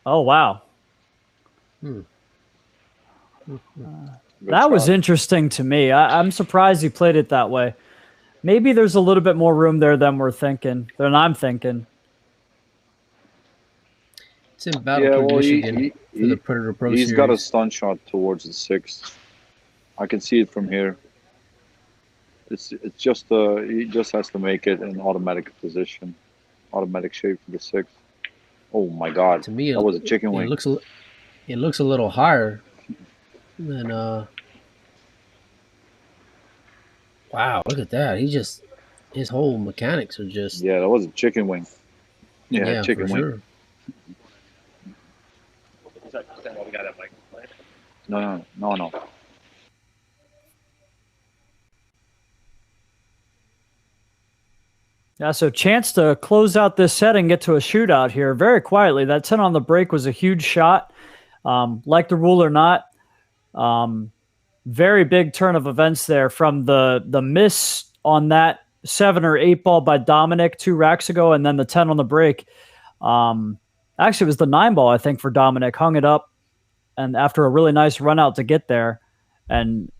Oh, wow. That was interesting to me. I'm surprised he played it that way. Maybe there's a little bit more room there than I'm thinking. It's in Battle Creek, Michigan for the Predator Pro Series. He's got a stun shot towards the 6. I can see it from here. It's just he just has to make it in automatic position, automatic shape for the 6. Oh my God! To me, that was a chicken wing. It looks a little higher than. Wow! Look at that. His whole mechanics are just. Yeah, that was a chicken wing. Yeah, chicken wing. Sure. No. Yeah, so chance to close out this set and get to a shootout here very quietly. That 10 on the break was a huge shot. Like the rule or not, very big turn of events there from the miss on that 7 or 8 ball by Dominic 2 racks ago, and then the 10 on the break. Actually, it was the 9 ball, I think, for Dominic. Hung it up, and after a really nice run out to get there, and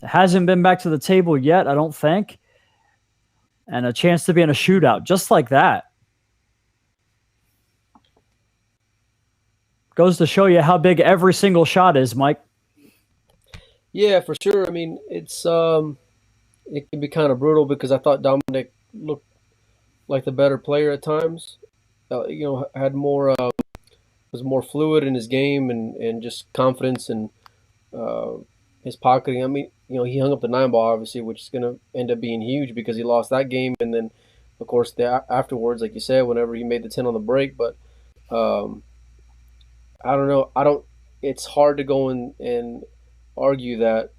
hasn't been back to the table yet, I don't think. And a chance to be in a shootout just like that. Goes to show you how big every single shot is, Mike. Yeah, for sure. I mean, it's it can be kind of brutal because I thought Dominic looked like the better player at times. Had more was more fluid in his game and just confidence and uh, his pocketing. I mean, he hung up the 9 ball obviously, which is going to end up being huge because he lost that game, and then of course afterwards, like you said, whenever he made the 10 on the break. But um, I don't know. I don't. It's hard to go and argue that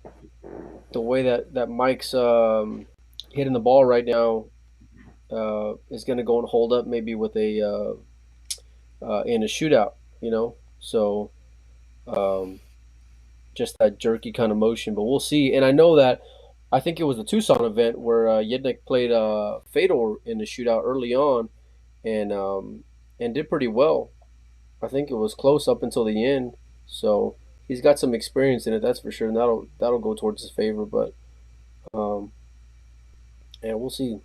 the way that Mike's hitting the ball right now is going to go and hold up maybe with a in a shootout. So um, just that jerky kind of motion. But we'll see. And I know that I think it was the Tucson event where Yednik played Fedor in the shootout early on and did pretty well. I think it was close up until the end. So he's got some experience in it, that's for sure, and that'll go towards his favor. But um, and we'll see.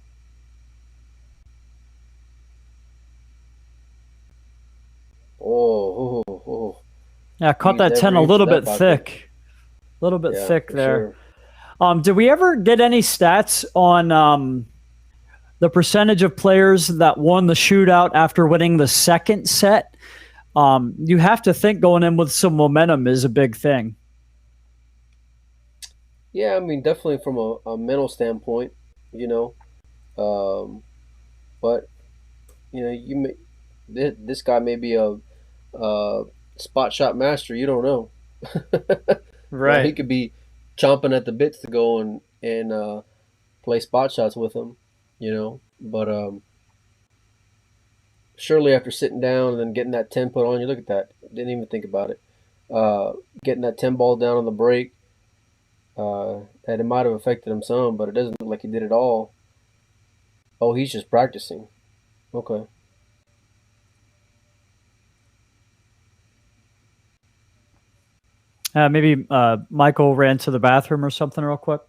Oh. Yeah, caught He's that 10 never a into little that bit pocket. thick. A little bit Yeah, thick for there. sure. Did we ever get any stats on the percentage of players that won the shootout after winning the second set? You have to think going in with some momentum is a big thing. Yeah, I mean, definitely from a mental standpoint, you know. Um, but you may, this guy may be a spot shot master. You don't know. He Right. could be chomping at the bits to go and play spot shots with him. But surely after sitting down and then getting that 10 put on you, look at that. Didn't even think about it. Getting that 10 ball down on the break, that it might have affected him some, but it doesn't look like he did it all. Oh, he's just practicing. Okay. Maybe Michael ran to the bathroom or something real quick.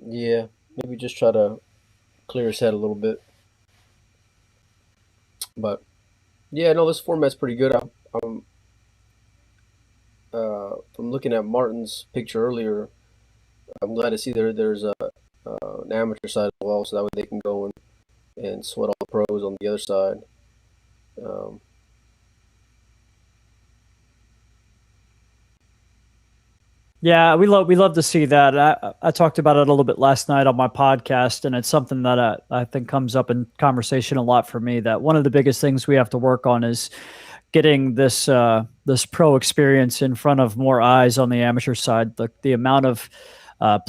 Yeah, maybe just try to clear his head a little bit. But yeah, no, this format's pretty good. I'm from looking at Martin's picture earlier. I'm glad to see there's an amateur side as well, so that way they can go and sweat all the pros on the other side. Um, Yeah, we love to see that. I talked about it a little bit last night on my podcast, and it's something that I think comes up in conversation a lot for me. That one of the biggest things we have to work on is getting this pro experience in front of more eyes on the amateur side. The amount of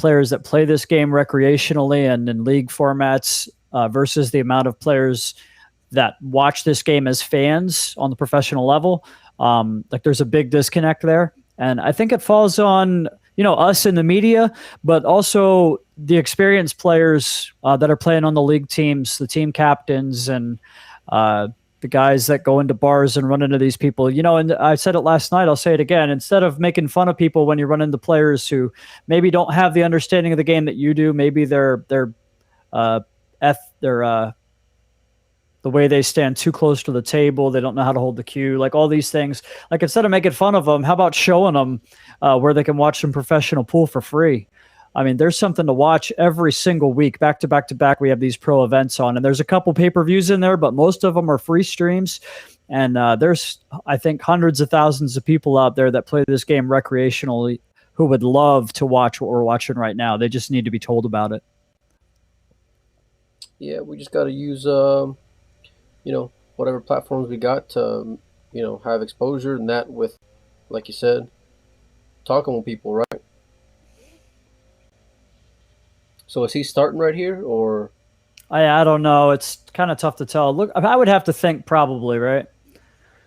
players that play this game recreationally and in league formats versus the amount of players that watch this game as fans on the professional level. Like there's a big disconnect there. And I think it falls on, us in the media, but also the experienced players that are playing on the league teams, the team captains, and the guys that go into bars and run into these people. And I said it last night, I'll say it again. Instead of making fun of people when you run into players who maybe don't have the understanding of the game that you do, maybe uh, they're the way they stand too close to the table. They don't know how to hold the cue, like all these things. Like instead of making fun of them, how about showing them where they can watch some professional pool for free? I mean, there's something to watch every single week, back to back to back. We have these pro events on, and there's a couple pay-per-views in there, but most of them are free streams. And there's, I think, hundreds of thousands of people out there that play this game recreationally who would love to watch what we're watching right now. They just need to be told about it. yeah, we just got to use whatever platforms we got to have exposure and that with, like you said, talking with people, right? So is he starting right here or? I don't know. It's kind of tough to tell. Look, I would have to think probably, right?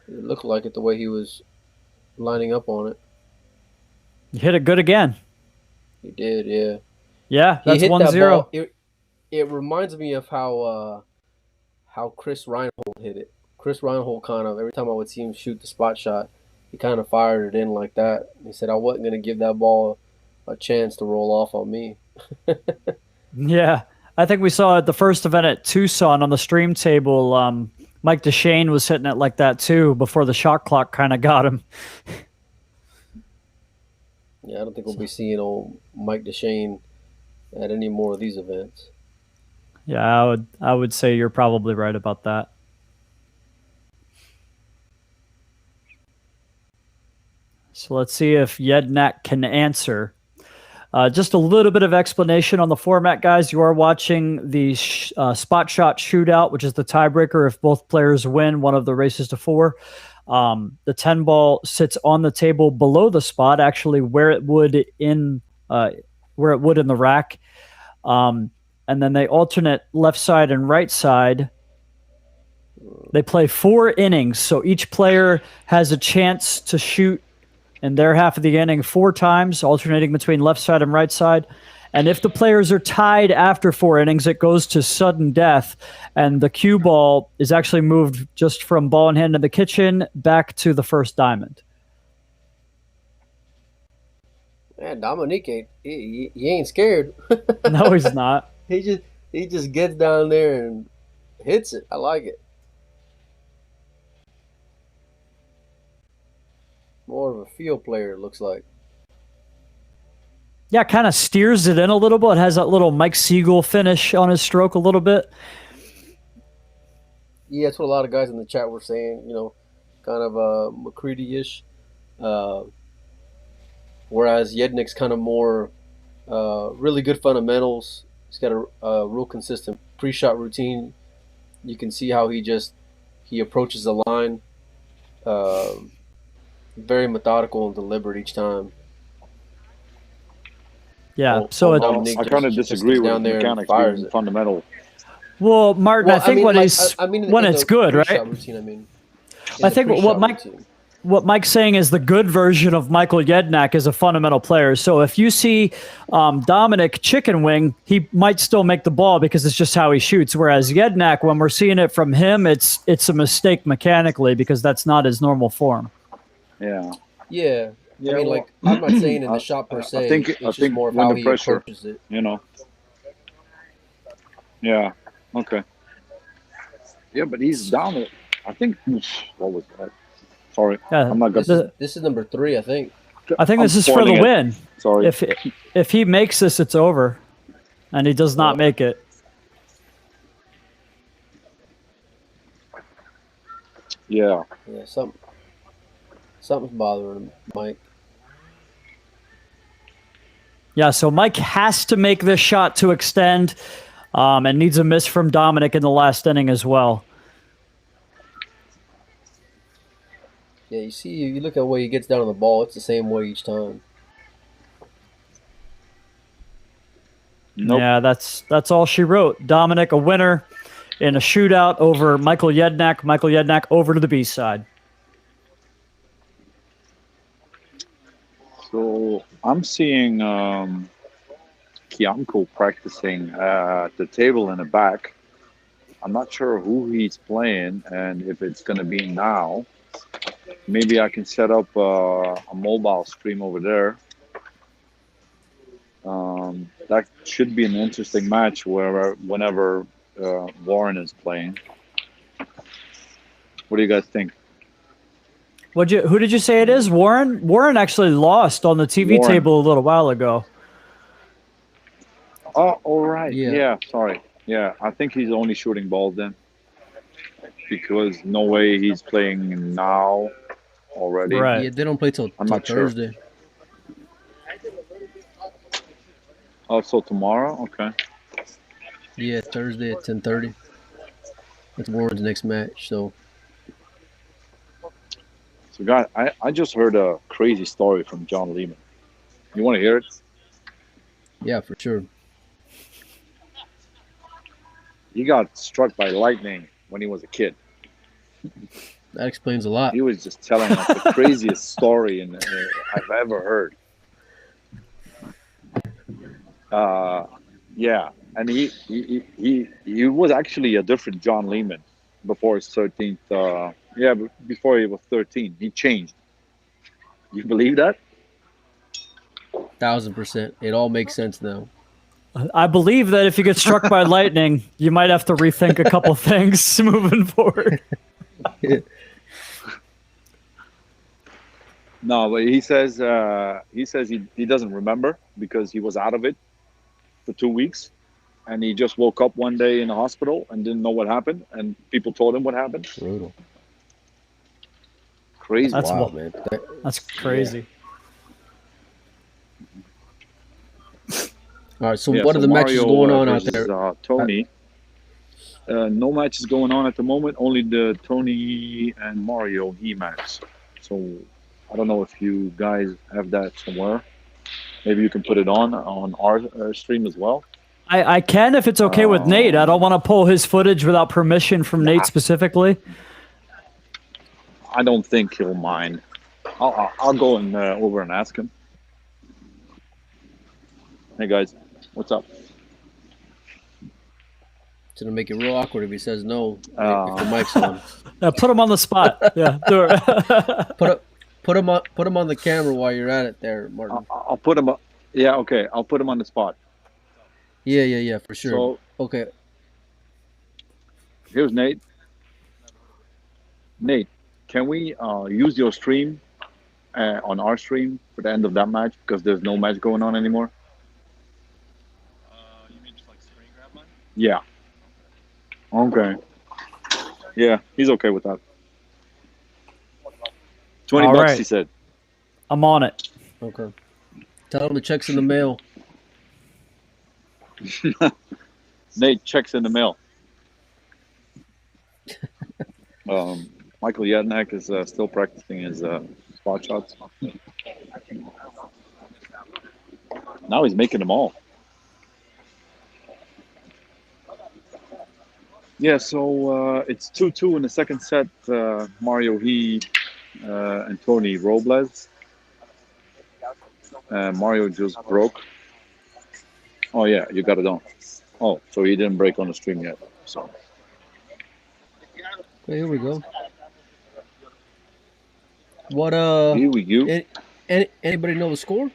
It looked like it the way he was lining up on it. You hit it good again. He did, yeah. Yeah, He that's hit one that zero. ball. It reminds me of how Chris Reinhold hit it. Chris Reinhold kind of every time I would see him shoot the spot shot, he kind of fired it in like that. He said I wasn't going to give that ball a chance to roll off on me. Yeah, I think we saw at the first event at Tucson on the stream table. Mike DeShane was hitting it like that too before the shot clock kind of got him. Yeah, I don't think we'll be seeing old Mike DeShane at any more of these events. Yeah, I would say you're probably right about that. So let's see if Yednak can answer. Just a little bit of explanation on the format, guys. You are watching the spot shot shootout, which is the tiebreaker. If both players win one of the races to four, the 10 ball sits on the table below the spot, actually where it would in the rack. And then they alternate left side and right side. They play 4 innings, so each player has a chance to shoot in their half of the inning 4 times, alternating between left side and right side. And if the players are tied after 4 innings, it goes to sudden death. And the cue ball is actually moved just from ball in hand in the kitchen back to the first diamond. Man, Dominique he ain't scared. No, he's not. He just gets down there and hits it. I like it. More of a field player, it looks like. Yeah, kind of steers it in a little bit. It has that little Mike Siegel finish on his stroke a little bit. Yeah, that's what a lot of guys in the chat were saying. You know, kind of McCready-ish. Whereas Yednik's kind of more really good fundamentals. He's got a real consistent pre-shot routine. You can see how he approaches the line. Very methodical and deliberate each time. Yeah, so I kind of disagree with mechanics being fundamental. Well, Martin, I think when it's good, right? Routine, I think what Mike's saying is the good version of Michael Yednak is a fundamental player. So if you see Dominic chicken wing, he might still make the ball because it's just how he shoots. Whereas Yednak, when we're seeing it from him, it's a mistake mechanically because that's not his normal form. Yeah. I mean, like, I'm not saying in the shot per se. I think more of how he approaches it. You know. Yeah. Okay. Yeah, but he's down it. I think. What was that? Sorry, yeah, I'm not good. This is number 3, I think. I think this is for the win. Sorry. If he makes this, it's over, and he does not make it. Yeah, something's bothering him, Mike. Yeah, so Mike has to make this shot to extend, and needs a miss from Dominic in the last inning as well. Yeah, you see, you look at the way he gets down on the ball, it's the same way each time. Nope. Yeah, that's all she wrote. Dominic, a winner in a shootout over Michael Yednak. Michael Yednak over to the B side. So I'm seeing Kiamko practicing at the table in the back. I'm not sure who he's playing and if it's going to be now. Maybe I can set up a mobile stream over there. That should be an interesting match whenever Warren is playing. What do you guys think? Who did you say it is? Warren? Warren actually lost on the TV table a little while ago. Oh, all right. Yeah, sorry. Yeah, I think he's only shooting balls then. Because no way he's playing now already. Right. Yeah, they don't play till Thursday. Sure. Oh, so tomorrow? Okay. Yeah, Thursday at 10:30. That's Warren's next match. So guys, I just heard a crazy story from John Lehman. You want to hear it? Yeah, for sure. He got struck by lightning when he was a kid. That explains a lot. He was just telling us the craziest story I've ever heard. Yeah, and he was actually a different John Lehman before his 13th. Before he was 13, he changed. You believe that? 1000%. It all makes sense now. I believe that if you get struck by lightning, you might have to rethink a couple things moving forward. No, but he says he doesn't remember because he was out of it. for 2 weeks, and he just woke up one day in the hospital and didn't know what happened, and people told him what happened. Brutal. Crazy. That's Wow, man. That's crazy. All right, so what are the matches going on out there? Tony. No matches going on at the moment. Only the Tony and Mario he match. So I don't know if you guys have that somewhere. Maybe you can put it on our stream as well. I can if it's okay with Nate. I don't want to pull his footage without permission from Nate specifically. I don't think he'll mind. I'll go and over and ask him. Hey guys, what's up? It's gonna make it real awkward if he says no if the mic's on. Put him on the spot. Yeah, do it. Put him on the camera while you're at it, there, Martin. I'll put him. Yeah, okay. I'll put him on the spot. Yeah, for sure. So, okay. Here's Nate. Nate, can we use your stream on our stream for the end of that match because there's no match going on anymore? You mean just like screen grab mine? Yeah. Okay. Yeah, he's okay with that. 20 All bucks, right. he said. I'm on it. Okay. Tell him the check's in the mail. Nate, checks in the mail. Michael Yadnak is still practicing his spot shots. Now he's making them all. Yeah, so it's 2-2 in the second set. Mario and Tony Robles. Mario just broke. Oh yeah, you got it on. Oh, so he didn't break on the stream yet. So Okay, here we go. What here we go. Anybody know the score?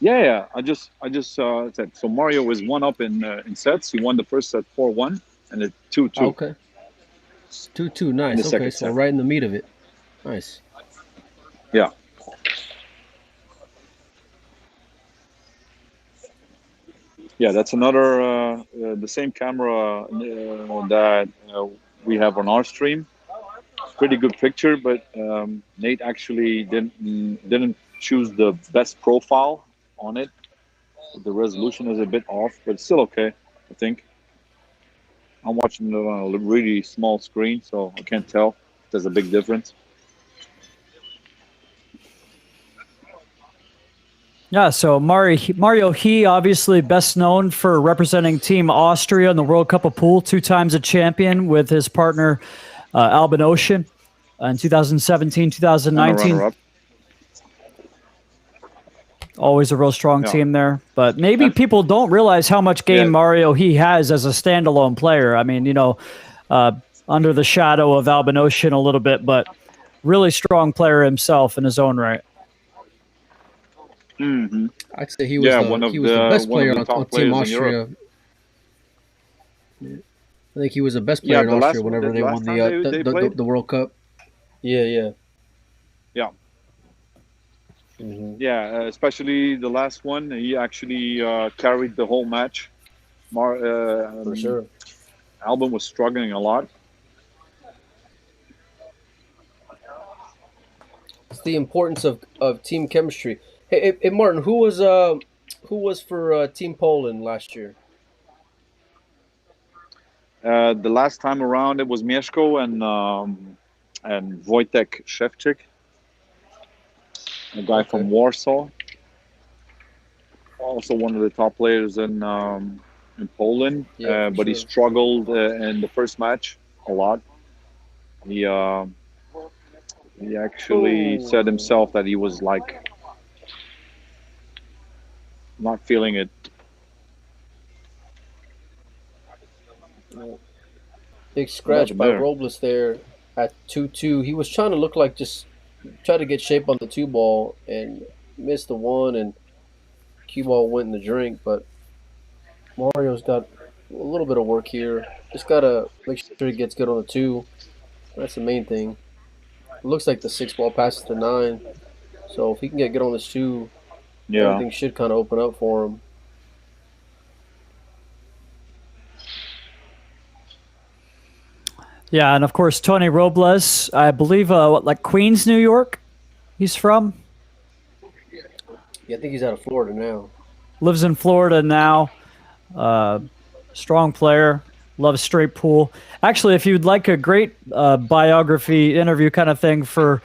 Yeah. I just said so. Mario was 1-up in sets. He won the first set 4-1, and it's 2-2. Okay. 2-2, nice. Okay, so right in the meat of it. Nice. Yeah. Yeah, that's another the same camera that we have on our stream. Pretty good picture, but Nate actually didn't choose the best profile on it. The resolution is a bit off, but it's still okay, I think. I'm watching it on a really small screen, so I can't tell if there's a big difference. Yeah, so Mario, he obviously best known for representing Team Austria in the World Cup of Pool, 2 times a champion with his partner Albin Ocean in 2017, 2019. Always a real strong team there. But maybe people don't realize how much game Mario he has as a standalone player. I mean, under the shadow of Albin Ocean a little bit, but really strong player himself in his own right. Mm-hmm. I'd say he was the best player on Team Austria. I think he was the best player in Austria whenever they won the World Cup. Yeah. Mm-hmm. Yeah, especially the last one. He actually carried the whole match. For sure. Albin was struggling a lot. It's the importance of team chemistry. Hey, Martin, who was for Team Poland last year? The last time around, it was Mieszko and Wojtek Szewczyk, a guy from Warsaw. Also one of the top players in Poland, but he struggled in the first match a lot. He actually said himself that he was like not feeling it. Big scratch by Robles there at 2-2. He was trying to look like just try to get shape on the 2 ball and missed the 1, and cue ball went in the drink. But Mario's got a little bit of work here. Just gotta make sure he gets good on the 2. That's the main thing. It looks like the 6 ball passes to 9. So if he can get good on this 2, everything should kind of open up for him. Yeah, and of course Tony Robles, I believe, like Queens, New York. He's from. Yeah, I think he's out of Florida now. Lives in Florida now. Strong player. Loves straight pool. Actually, if you'd like a great biography interview kind of thing for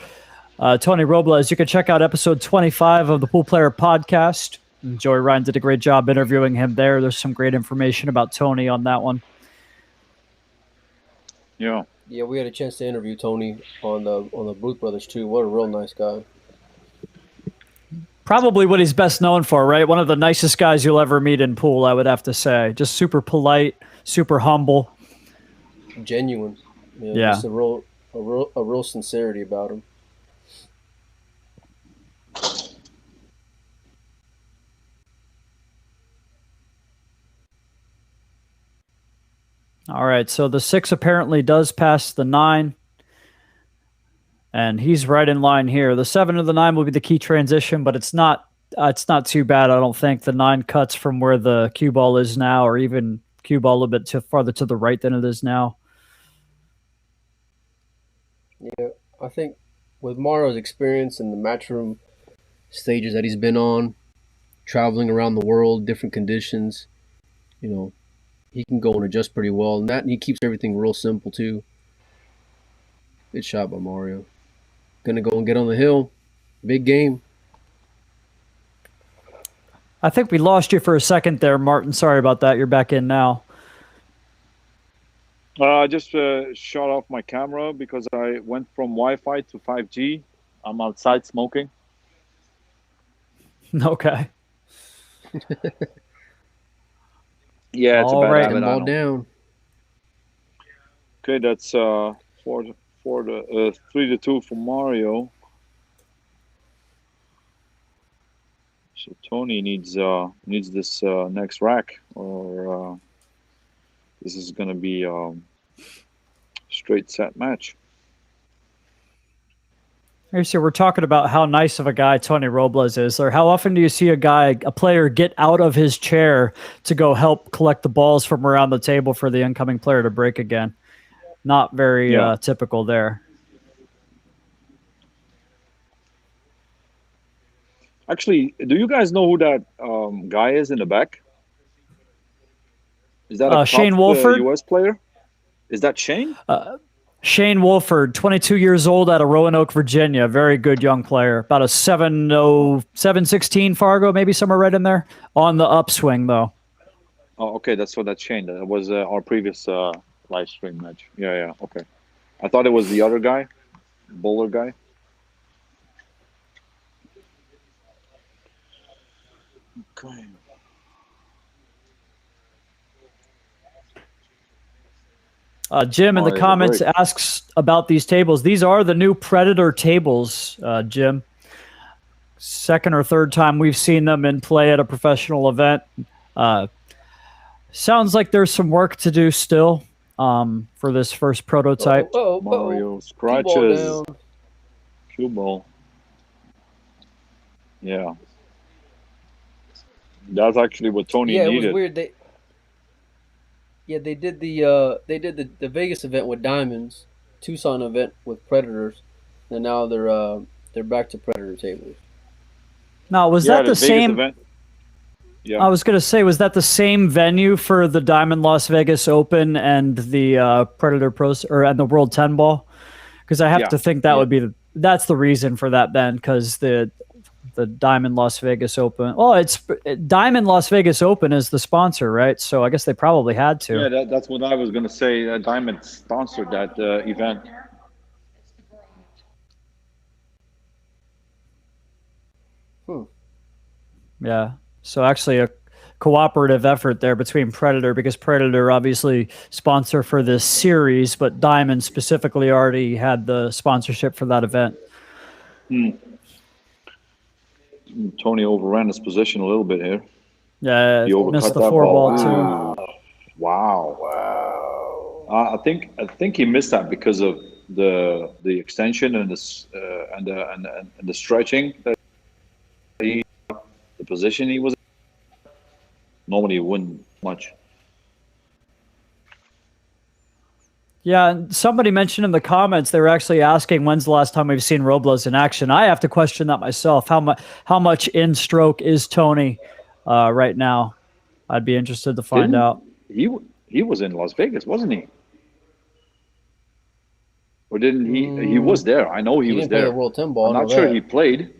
Tony Robles, you can check out episode 25 of the Pool Player Podcast. Joey Ryan did a great job interviewing him there. There's some great information about Tony on that one. Yeah. Yeah, we had a chance to interview Tony on the Booth Brothers too. What a real nice guy. Probably what he's best known for, right? One of the nicest guys you'll ever meet in pool, I would have to say. Just super polite, super humble, genuine. Yeah. Just a real sincerity about him. All right, so the 6 apparently does pass the 9. And he's right in line here. The 7 or the 9 will be the key transition, but it's not too bad, I don't think. The 9 cuts from where the cue ball is now, or even cue ball a little bit farther to the right than it is now. Yeah, I think with Mario's experience in the matchroom stages that he's been on, traveling around the world, different conditions, he can go and adjust pretty well. And he keeps everything real simple too. Good shot by Mario. Gonna go and get on the hill. Big game. I think we lost you for a second there, Martin. Sorry about that. You're back in now. I just shut off my camera because I went from Wi-Fi to 5G. I'm outside smoking. Okay. Yeah, it's All a bad right. habit. Ball down. Okay, that's 3-2 for Mario. So Tony needs this next rack, or this is going to be straight set match. So we're talking about how nice of a guy Tony Robles is. Or how often do you see a player get out of his chair to go help collect the balls from around the table for the incoming player to break again? Not very typical there. Actually, do you guys know who that guy is in the back? Is that a Shane top, Wolford? U.S. player? Is that Shane? Shane Wolford, 22 years old, out of Roanoke, Virginia. Very good young player. About a 7.16 Fargo, maybe somewhere right in there. On the upswing, though. Oh, okay. That's Shane. That was our previous live stream match. Yeah. Okay. I thought it was the other guy, bowler guy. Okay. Jim in the comments asks about these tables. These are the new Predator tables, Jim. Second or third time we've seen them in play at a professional event. Sounds like there's some work to do still for this first prototype. Mario scratches. Cue ball. Yeah. That's actually what Tony needed. Yeah, it was weird. They did the Vegas event with Diamonds, Tucson event with Predators, and now they're back to Predator tables. Now, was that the Vegas same event? Yeah. I was going to say, was that the same venue for the Diamond Las Vegas Open and the Predator Pros and the World 10 Ball? Because I have to think that would be that's the reason for that then, because the Diamond Las Vegas Open. Well, it's Diamond Las Vegas Open is the sponsor, right? So I guess they probably had to. Yeah, that's what I was going to say. Diamond sponsored that event. Yeah. So actually a cooperative effort there between Predator, because Predator obviously sponsor for this series, but Diamond specifically already had the sponsorship for that event. Tony overran his position a little bit here. Yeah, he missed the 4-ball too. Wow. I think he missed that because of the extension and the stretching that the position he was in. Normally he wouldn't much. Yeah, and somebody mentioned in the comments they were actually asking when's the last time we've seen Robles in action. I have to question that myself. How much in stroke is Tony right now? I'd be interested to find out. He was in Las Vegas, wasn't he? Or didn't he? He was there. I know he was didn't play there. the World 10 ball. I'm I not know sure that. he played.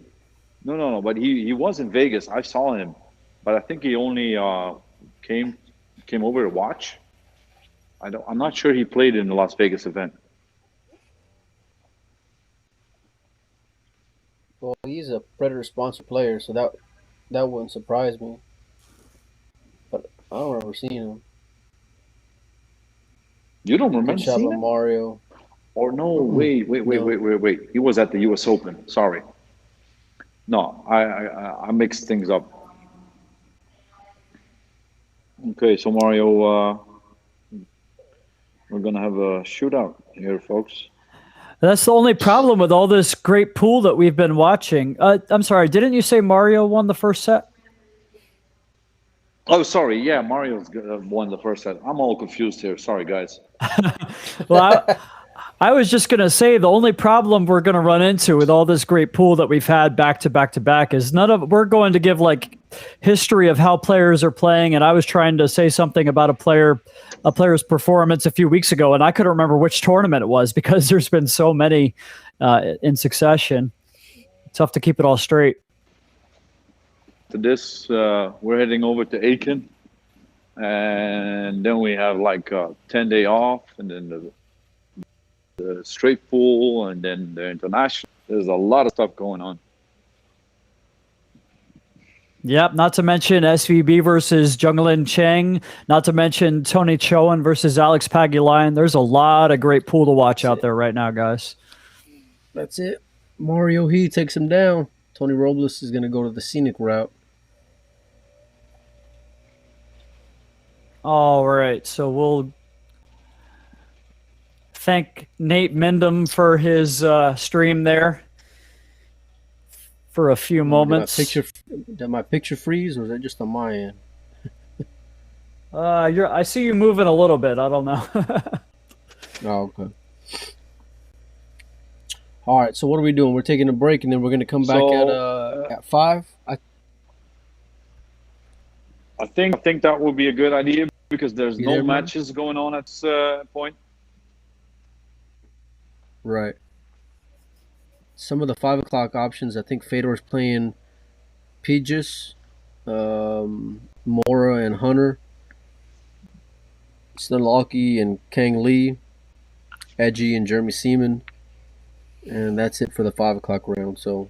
No. But he was in Vegas. I saw him, but I think he only came over to watch. I'm not sure he played in the Las Vegas event. Well, he's a Predator sponsored player, so that wouldn't surprise me. But I don't remember seeing him. You don't remember Good shot seeing by him? Mario. Or no, wait. He was at the U.S. Open. Sorry. No, I mixed things up. Okay, so Mario, we're gonna have a shootout here, folks. That's the only problem with all this great pool that we've been watching. I'm sorry, didn't you say Mario won the first set? Oh, sorry. Yeah, Mario's won the first set. I'm all confused here. Sorry, guys. Well, I was just going to say the only problem we're going to run into with all this great pool that we've had back to back to back is we're going to give like history of how players are playing. And I was trying to say something about a player's performance a few weeks ago, and I couldn't remember which tournament it was because there's been so many in succession. Tough to keep it all straight. To this, we're heading over to Aiken, and then we have like a 10-day off, and then the straight pool, and then the international. There's a lot of stuff going on. Yep, not to mention SVB versus Junglin Cheng, not to mention Tony Chowan versus Alex Pagulayan. There's a lot of great pool to watch out there right now, guys. That's it. Mario He takes him down. Tony Robles is going to go to the scenic route. All right, so we'll thank Nate Mindham for his stream there for a few moments. Did my picture freeze, or is that just on my end? I see you moving a little bit. I don't know. Oh, okay. All right, so what are we doing? We're taking a break, and then we're going to come back at 5. I think that would be a good idea because there's no there, man? matches going on at this point. Right. Some of the 5 o'clock options, I think Fedor's playing Pijus, Mora and Hunter, Snelocki and Kang Lee, Edgy and Jeremy Seaman, and that's it for the 5 o'clock round. So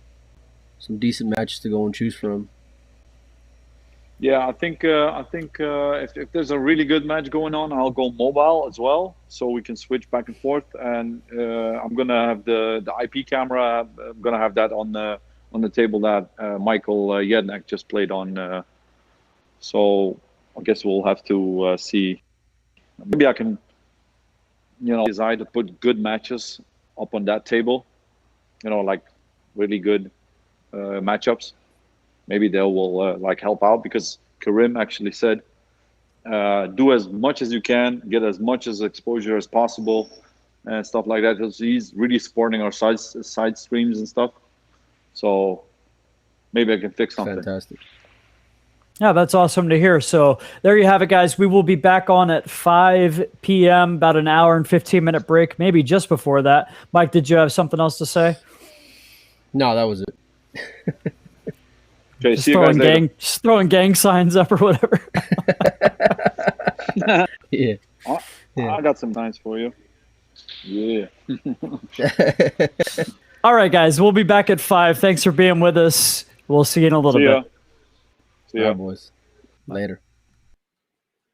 some decent matches to go and choose from. Yeah, I think if there's a really good match going on, I'll go mobile as well, so we can switch back and forth. And I'm gonna have the IP camera. I'm gonna have that on the table that Michael Jednak just played on. So I guess we'll have to see. Maybe I can, decide to put good matches up on that table. Like really good matchups. Maybe they will help out because Karim actually said, do as much as you can, get as much as exposure as possible, and stuff like that. He's really supporting our side streams and stuff. So maybe I can fix something. Fantastic. Yeah, that's awesome to hear. So there you have it, guys. We will be back on at 5 p.m., about an hour and 15-minute break, maybe just before that. Mike, did you have something else to say? No, that was it. Okay, see you guys later. Just throwing gang signs up or whatever. Yeah. I got some signs for you. Yeah. All right, guys. We'll be back at 5. Thanks for being with us. We'll see you in a little bit. See ya. All right, boys. Later.